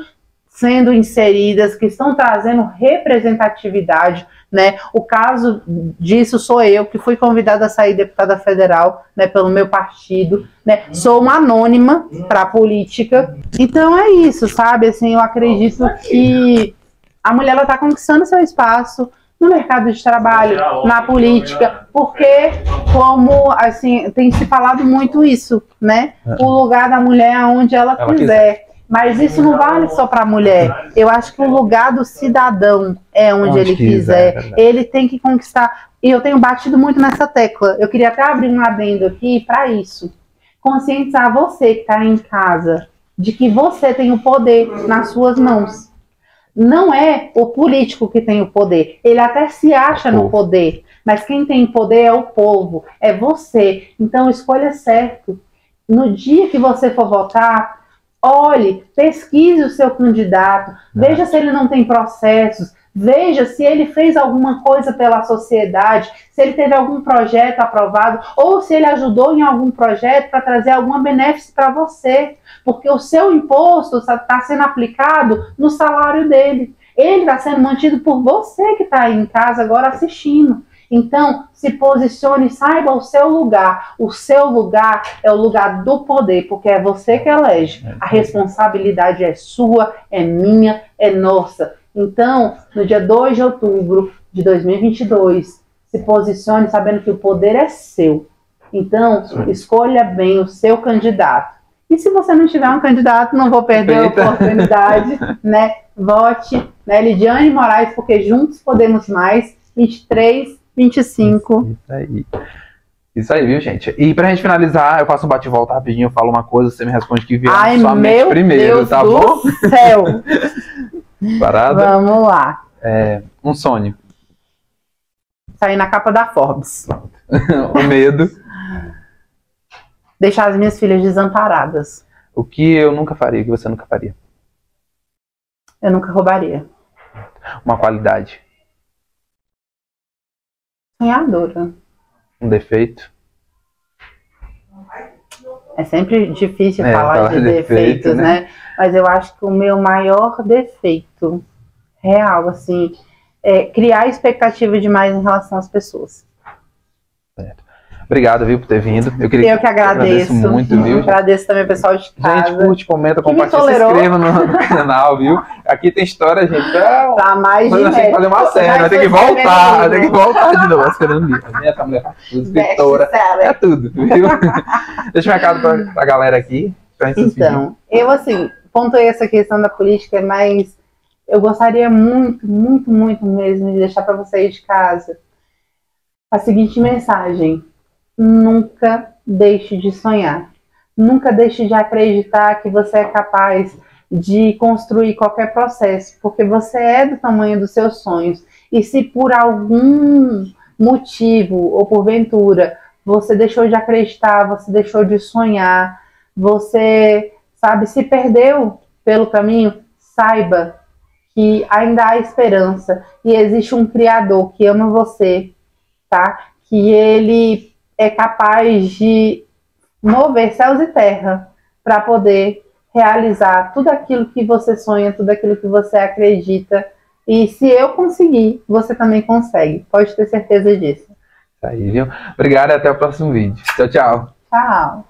sendo inseridas, que estão trazendo representatividade, né? O caso disso sou eu, que fui convidada a sair deputada federal, né, pelo meu partido, né? Sou uma anônima para a política. Então é isso, sabe? Assim, eu acredito que a mulher está conquistando seu espaço no mercado de trabalho, na política, porque, como assim, tem se falado muito isso, né? O lugar da mulher é onde ela quiser. Mas isso não vale só para a mulher. Eu acho que o lugar do cidadão é onde ele quiser. Ele tem que conquistar. E eu tenho batido muito nessa tecla. Eu queria até abrir um adendo aqui para isso. Conscientizar você que está em casa de que você tem o poder nas suas mãos. Não é o político que tem o poder. Ele até se acha no poder. Mas quem tem poder é o povo. É você. Então escolha certo. No dia que você for votar, olhe, pesquise o seu candidato, veja se ele não tem processos, veja se ele fez alguma coisa pela sociedade, se ele teve algum projeto aprovado, ou se ele ajudou em algum projeto para trazer alguma benefício para você, porque o seu imposto está sendo aplicado no salário dele. Ele está sendo mantido por você que está aí em casa agora assistindo. Então, se posicione, saiba o seu lugar. O seu lugar é o lugar do poder, porque é você que elege. A responsabilidade é sua, é minha, é nossa. Então, no dia 2 de outubro de 2022, se posicione sabendo que o poder é seu. Então, escolha bem o seu candidato. E se você não tiver um candidato, não vou perder a oportunidade, né? Vote, né? Lidiane Moraes, porque juntos podemos mais. 23, 25. Isso aí, viu, gente? E pra gente finalizar, eu faço um bate-volta rapidinho, eu falo uma coisa, você me responde que vier sua mente primeiro, Deus tá bom? Céu. Parada? Vamos lá. Um sonho. Sair na capa da Forbes. O medo. Deixar as minhas filhas desamparadas. O que eu nunca faria, o que você nunca faria? Eu nunca roubaria. Uma qualidade. Sonhadora. Um defeito. É sempre difícil falar de defeitos, né? Mas eu acho que o meu maior defeito real, assim, é criar expectativa demais em relação às pessoas. Certo. Obrigado, viu, por ter vindo. Eu que agradeço muito, viu? Agradeço também o pessoal de casa. Gente, curte, comenta, compartilha, se inscreva no canal, viu? Aqui tem história, gente. Tá mais de fazer uma cena, vai ter que voltar, de novo. Essa mulher escritora, é tudo, viu? Deixa um recado pra galera aqui. Então, eu assim, pontuei essa questão da política, mas eu gostaria muito, muito, muito mesmo de deixar para vocês de casa a seguinte mensagem: nunca deixe de sonhar, nunca deixe de acreditar que você é capaz de construir qualquer processo, porque você é do tamanho dos seus sonhos. E se por algum motivo ou porventura você deixou de acreditar, você deixou de sonhar, você, sabe, se perdeu pelo caminho, saiba que ainda há esperança e existe um Criador que ama você, tá? Que ele é capaz de mover céus e terra para poder realizar tudo aquilo que você sonha, tudo aquilo que você acredita. E se eu conseguir, você também consegue. Pode ter certeza disso. Isso aí, viu? Obrigado e até o próximo vídeo. Tchau, tchau. Tchau.